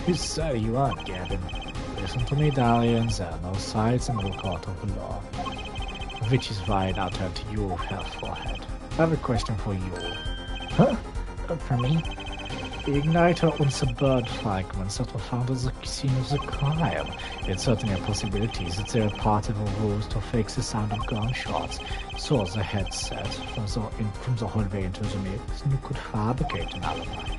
Whose side are you on, Gavin? Listen to me, Darian. There are no sides in the court of the law. Which is why I'll turn to you, Half Forehead. I have a question for you. Huh? For me? The igniter on some bird fragments that were found at the scene of the crime. It's certainly a possibility that they're part of a ruse to fake the sound of gunshots. So the headset from the hallway into the mix, and you could fabricate an alibi.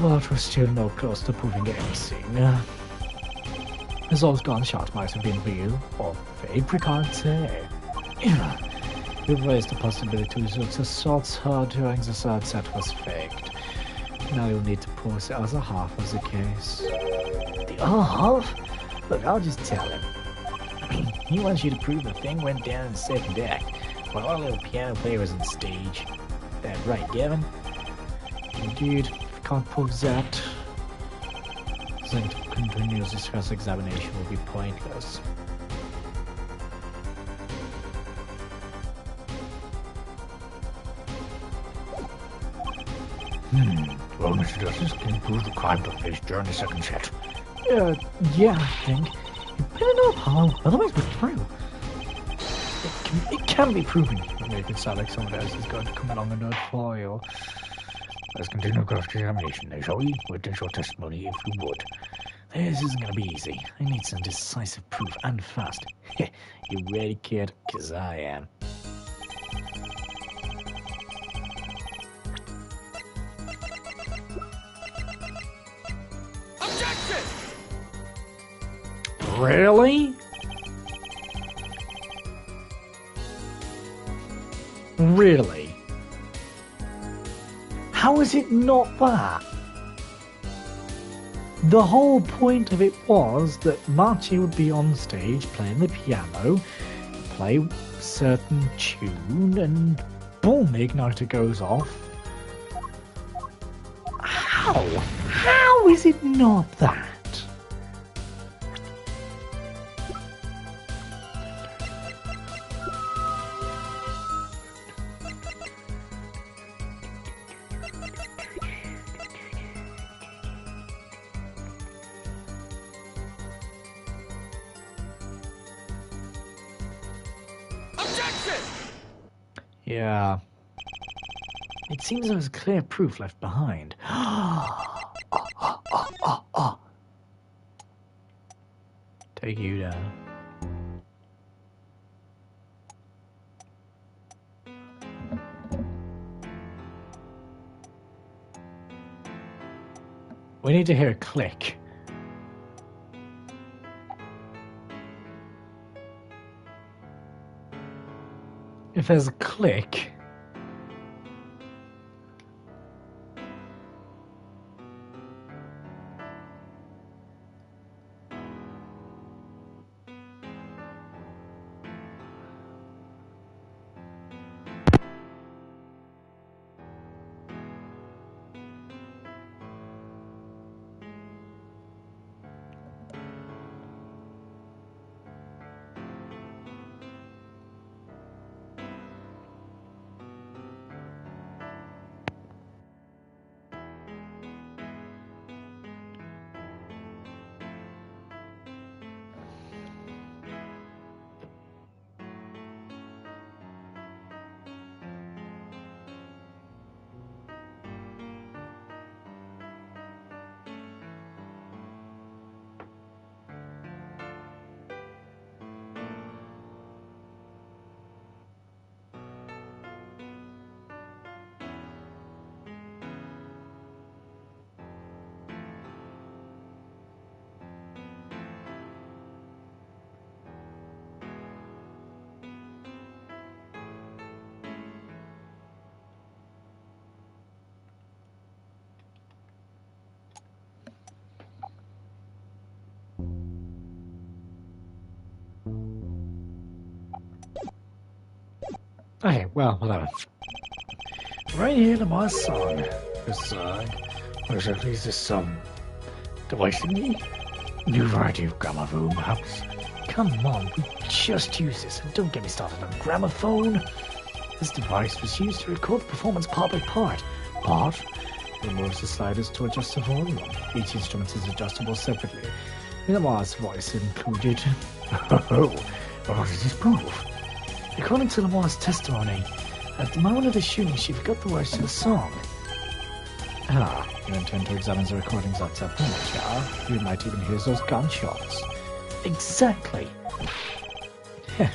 But we're still not close to proving anything. Those gunshots might have been real, or fake, we can't say. You've raised the possibility that the shots heard during the third set was faked. Now you'll need to prove the other half of the case. The other half? Look, I'll just tell him. He wants you to prove the thing went down in the second act, while our little piano player was on stage. That right, Gavin? Indeed, if you can't prove that, then to continue this cross-examination will be pointless. Well, Mr. Justice, can you prove the crime took place during the second set? Yeah, I think. You better not, Paul, otherwise we're through. It can be proven. You make it sound like someone else is going to come along and do it for you. Let's continue cross-examination now, shall we? Witness your testimony if you would. This isn't going to be easy. I need some decisive proof and fast. You ready, kid? 'Cause I am. Objection! Really? Really? How is it not that? The whole point of it was that Marty would be on stage playing the piano, play a certain tune, and boom, the igniter goes off. How? How is it not that? Objection! Yeah. It seems there was clear proof left behind. Take you down. We need to hear a click. If there's a click... Okay, well, whatever. Right here to my song. This song. What exactly is this device thingy? New variety of gramophone, perhaps? Come on, we just use this, and don't get me started on gramophone. This device was used to record the performance part by part. Part removes the sliders to adjust the volume. Each instrument is adjustable separately. Lamar's voice included. Oh, what does this prove? According to Lamar's testimony, at the moment of the shooting, she forgot the words to the song. Ah, you intend to examine the recordings at that point, yeah? You might even hear those gunshots. Exactly.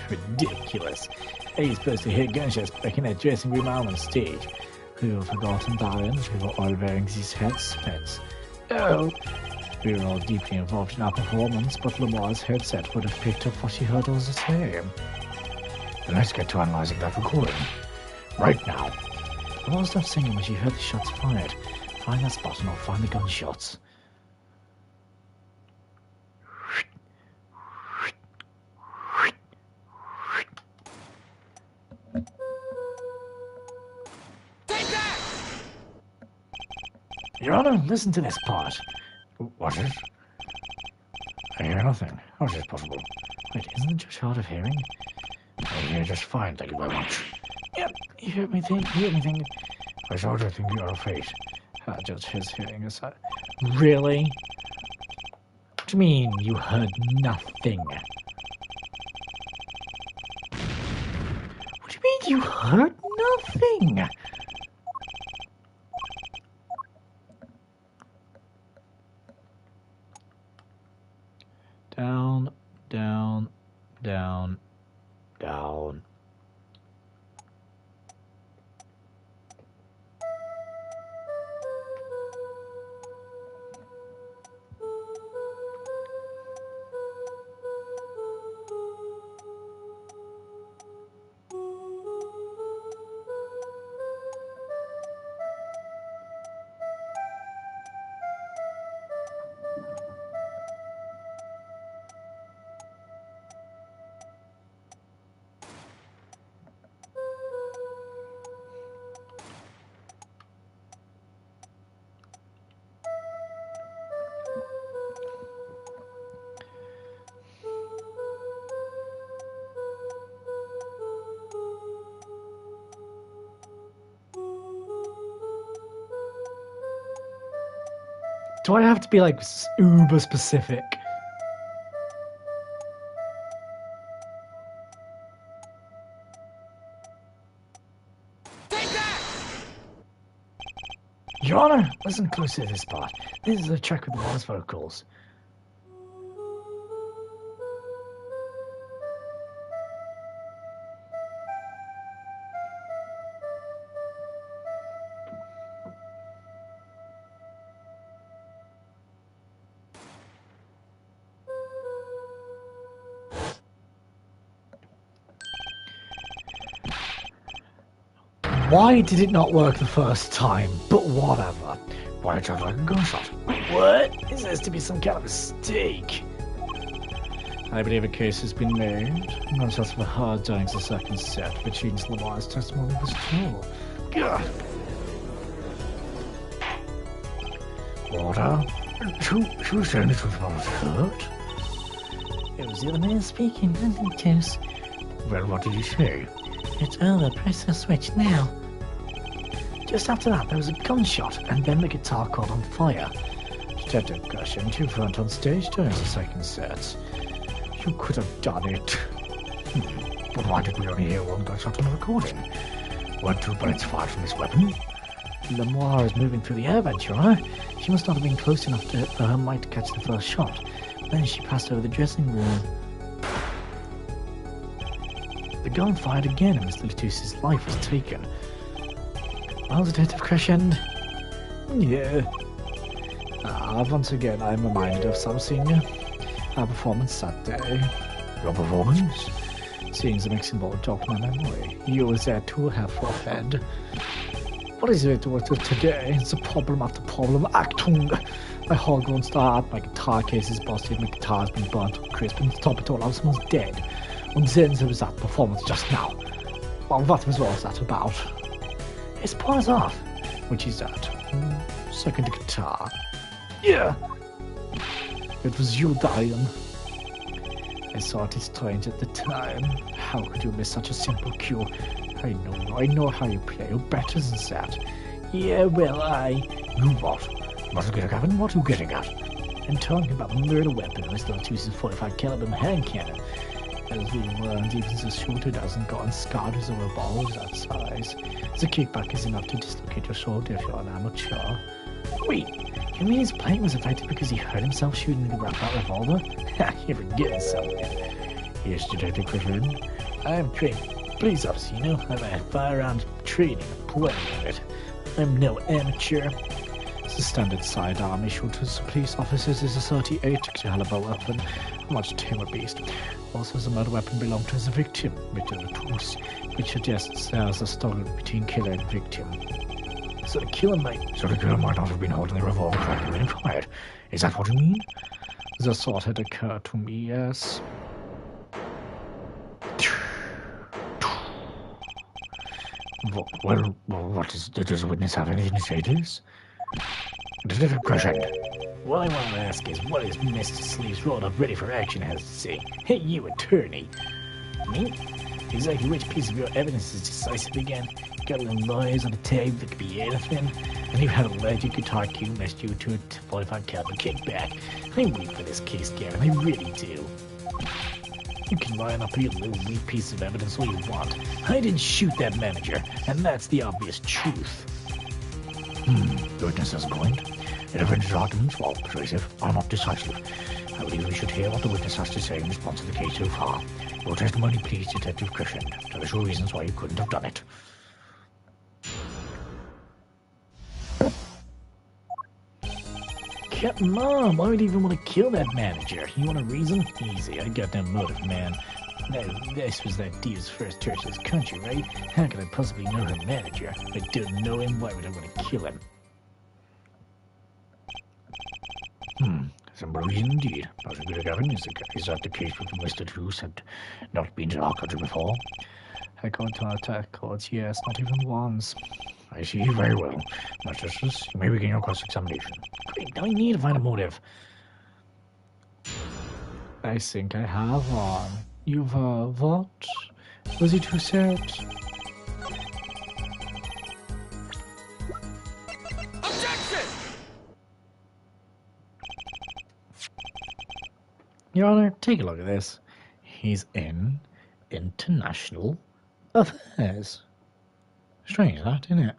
Ridiculous. How are you supposed to hear gunshots back in that dressing room on stage? You've forgotten, darling, we were all wearing these headsets. Oh, We were all deeply involved in our performance, but Lamar's headset would have picked up what she heard all the same. then let's get to analyzing that recording. Right now. Lamar stopped singing when she heard the shots fired. Find that spot and I'll find the gunshots. Take that! Your Honor, listen to this part. What is? I hear nothing. How is this possible? Wait, isn't the judge hard of hearing? I hear just fine, thank you very much. Yep, you heard me think. I sort of think you're a fate. Judge, his hearing is... Really? What do you mean you heard nothing? What do you mean you heard nothing? Down, down, down, down. Do I have to be like uber specific? Take that! Your Honor, listen closely to this part. This is a track with Lamar's vocals. Why did it not work the first time? But whatever. Why it sounds like a gunshot? What? Is this to be some kind of mistake? I believe a case has been made. Gunshots were heard during the second set, which means Lamar's testimony was true. Gah. Water? She was saying the truth about hurt? It was the other man speaking, wasn't it, Toos? Well, what did he say? It's over. Press the switch now. Just after that, there was a gunshot, and then the guitar caught on fire. Detective Gushing, you weren't on stage during the second set. You could have done it. But why did we only hear one gunshot on the recording? Weren't 2 bullets fired from this weapon? Lamar is moving through the air vent, Your Honor. She must not have been close enough for her might to catch the first shot. Then she passed over the dressing room. The gun fired again, and Mr. Latus's life was taken. Well, Detective Crescend. Yeah. Once again, I'm reminded of something. Our performance that day. Your performance? Seeing the mixing board jogged my memory. You was there too, Herr-Vorhead. What is it with today? It's a problem after problem. Achtung! My hog won't start, my guitar case is busted, my guitar's been burnt to crisp, and to top it all out, someone's dead. And then there was that performance just now. Well, what was all that about? It's pause off. Which is that? Second guitar. Yeah! It was you, Diane. I thought it strange at the time. How could you miss such a simple cue? I know how you play. You're better than that. Yeah, well, You what? What's going to happen? What are you getting at? I'm talking about the murder weapon, Mr. Latus's 45 caliber hand cannon. As we learned, even the shooter doesn't go unscarred with a revolver that size. The kickback is enough to dislocate your shoulder if you're an amateur. Wait, you mean his plan was affected because he hurt himself shooting the that revolver? Ha, you're forgetting something. Yes, Detective Griffin. I am trained police officer, you know. I've had firearms training, plenty of it. I'm no amateur. The standard sidearm issued to police officers is a 38 caliber weapon, a much tamer beast. Also, the murder weapon belonged to the victim, Mr. Latouche, which suggests there's a struggle between killer and victim. So the killer might not have been holding the revolver correctly when he fired. Is that what you mean? The thought had occurred to me, yes. Well, does the witness have anything to say to this? Detective Crescent. What I want to ask is, what is Mr. Sleeves rolled up ready for action has to say? Hey, you attorney. Me? Exactly which piece of your evidence is decisive again? Got little lawyers on the table that could be anything, and you had a legend guitar cue messed you to a 45 caliber kickback. I wait for this case, Gavin, I really do. You can line up your little weak piece of evidence all you want. I didn't shoot that manager, and that's the obvious truth. The witness has a point. The defense's arguments, while persuasive, are not decisive. I believe we should hear what the witness has to say in response to the case so far. Your testimony, please, Detective Crescent. Tell us your reasons why you couldn't have done it. Captain Mom, why would you even want to kill that manager? You want a reason? Easy, I got no motive, man. No, this was that dude's first church in this country, right? How could I possibly know her manager? I don't know him, why would I want to kill him? Simple reason indeed. Possibly, Gavin, is that the case with Mr. Truce had not been to our country before? I go to attack courts, yes, not even once. I see, very well. Much justice, you may begin your cross-examination. Great, now I need to find a motive. I think I have one. You've, what? Was it who said? Objection! Your Honor, take a look at this. He's in international affairs. Strange that, isn't it?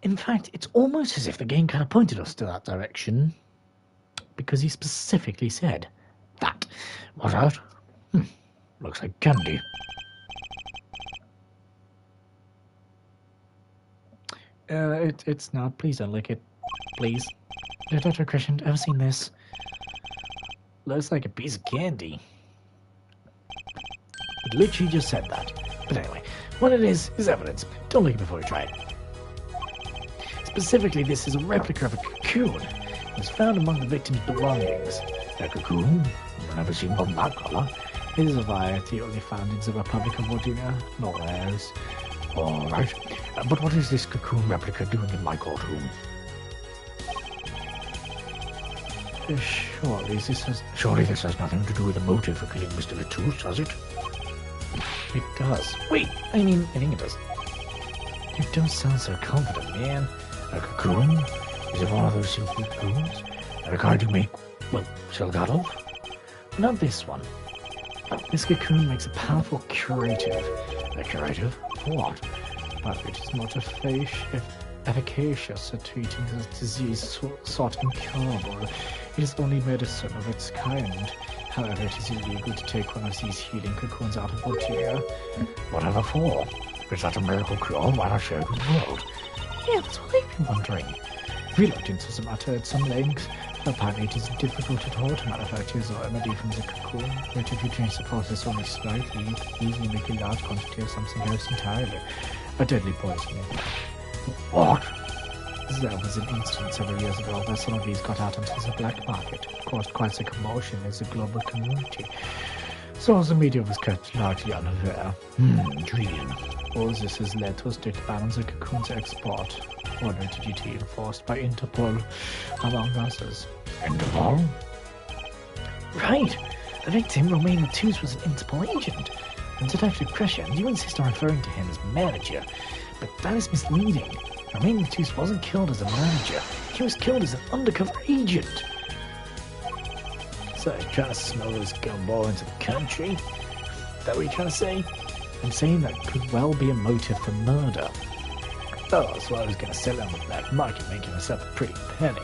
In fact, it's almost as if the game kind of pointed us to that direction, because he specifically said that. What's that? Looks like candy. It's not. Please don't lick it. Please. Dr. Crescent, ever seen this? Looks like a piece of candy. It literally just said that. But anyway, what it is evidence. Don't lick it before you try it. Specifically, this is a replica of a cocoon. It was found among the victim's belongings. A cocoon? I've never seen one that color. It is a variety only found in the Republic of Virginia, nowhere else. All right. But what is this cocoon replica doing in my courtroom? Surely this has nothing to do with the motive for killing Mr. Latouche, does it? It does. Wait, I think it does. You don't sound so confident, man. A cocoon? Is it one of those silky cocoons? The kind you make, silk out of? Not this one. This cocoon makes a powerful curative. A curative? For what? But it is not efficacious at treating the disease sought incurable. It is only medicine of its kind. However, it is illegal to take one of these healing cocoons out of Virginia. Whatever for? Is that a miracle cure? Why not share it with the world? Yeah, that's what I've been wondering. We looked into the matter at some length. Apparently it is difficult at all to manufacture the remedy from the cocoon, but if you change the process only slightly, you can easily make a large quantity of something else entirely. A deadly poison. What? There was an incident several years ago where some of these got out into the black market, caused quite a commotion in the global community. So the media was kept largely unaware. Intriguing. All this has led to a strict ban on the cocoon's export, ordered duty enforced by Interpol, among others. Interpol? Right! The victim, Romain Latouche, was an Interpol agent. And Detective Crescent, you insist on referring to him as manager, but that is misleading. Romain Latouche wasn't killed as a manager, he was killed as an undercover agent. So, you're trying to smuggle this gumball into the country? Is that what you're trying to say? I'm saying that could well be a motive for murder. Oh, so I was going to sell it on the black market, making myself a pretty penny.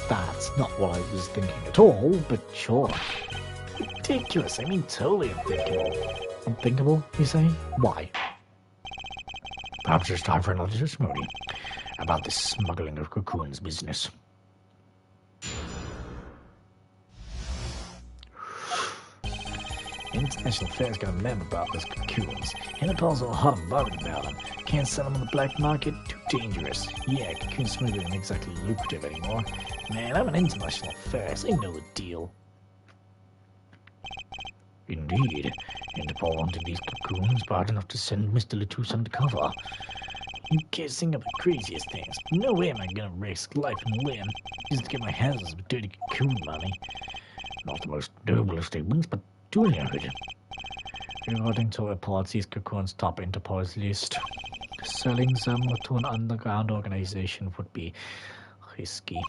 That's not what I was thinking at all, but sure. Ridiculous. I mean, totally unthinkable. Unthinkable, you say? Why? Perhaps it's time for another testimony about the smuggling of cocoons business. International Fair's got a map about those cocoons. Interpol's all hot and bothered about them. Can't sell them on the black market, too dangerous. Yeah, cocoon smuggling ain't exactly lucrative anymore. Man, I'm an international affair, so I know the deal. Indeed, Interpol wanted these cocoons bad enough to send Mr. Latouche undercover. You kids think of the craziest things. No way am I gonna risk life and limb just to get my hands on some dirty cocoon money. Not the most noble of statements, but duly noted. According to reports, these cocoons top Interpol's list. Selling them to an underground organization would be risky.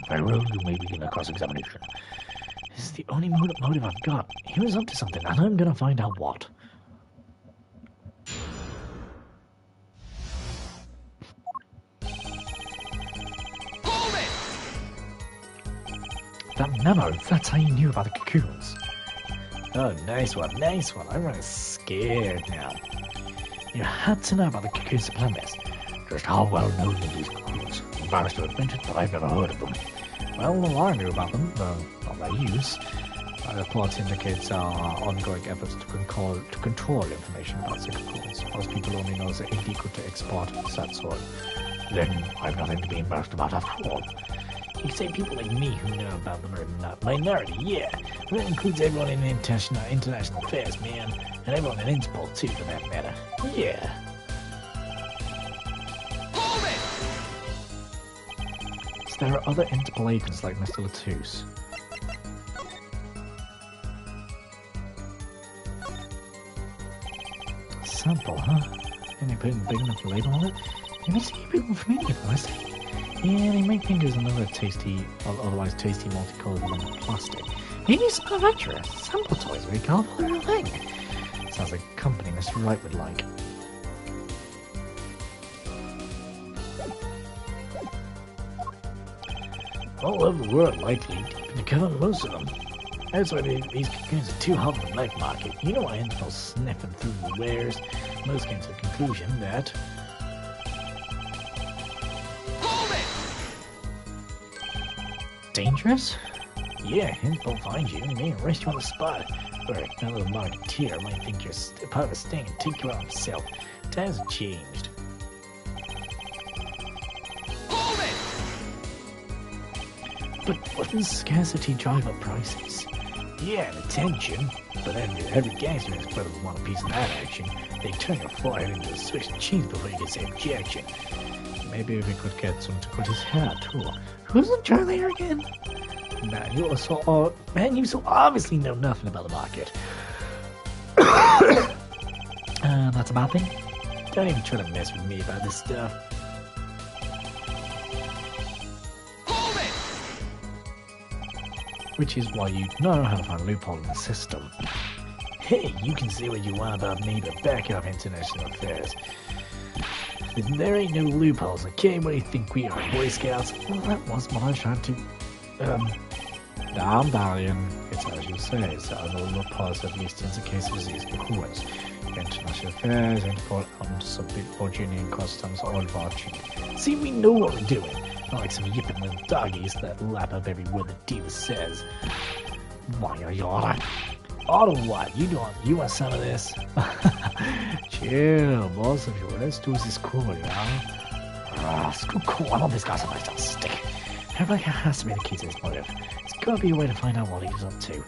Very well, you may begin a cross-examination. This is the only motive I've got. He was up to something, and I'm gonna find out what. That memo, that's how you knew about the cocoons. Oh, nice one, nice one. I'm running scared now. You had to know about the cocoon supply mess. Just how well known are these cocoons? Embarrassed to admit it, but I've never heard of them. Well, I knew about them, though not their use. Reports indicates ongoing efforts to control information about the cocoons. Most people only know they're illegal to export, that sort. Then I've nothing to be embarrassed about after all. You say people like me who know about them are not minority, yeah. But that includes everyone in international affairs, man. And everyone in Interpol, too, for that matter. Yeah. So there are other Interpol agents like Mr. Latouche. Sample, huh? And they put a big enough label on it? It makes it people from India, honestly. Yeah, they might think there's another tasty, otherwise tasty multicolored one of plastic. Maybe it's manufacturer. Sample toys we can't hold real thing. Sounds like a company Mr. Wright would like. All over the world, likely, to cover most of them. That's why these cocoons are too hot for the black market. You know why Interpol's sniffing through the wares. Most came to the conclusion that... Dangerous? Yeah, Interpol finds you and may arrest you on the spot. Or another marketeer might think you're part of a sting and take you out himself. Times have changed. But wouldn't scarcity drive up prices? Yeah, and attention. But then every gangster is brother would want a piece of that action. They turn your forehead into a Swiss cheese before you get the objection. Maybe we could get some to cut his hair too. Who's in charge there again? Man, you so obviously know nothing about the market. That's a bad thing? Don't even try to mess with me about this stuff. Which is why you know how to find a loophole in the system. Hey, you can say what you want about me, but back off international affairs. There ain't no loopholes, okay? What do you think we are, Boy Scouts? Well, that was what I was trying to... Down, Darian. It's as you say, there are no loopholes, at least in the case of these cocoons. International affairs, Interpol, subordinate customs, all watching. See, we know what we're doing. Not like some yipping little doggies that lap up every word the diva says. Why are you order? Order what? You want some of this? Chill, both of you. Let's do this cool, yeah? Screw cool. I want this guy's a nice stick. Everybody has to be the key to this motive. There's gotta be a way to find out what he's up to.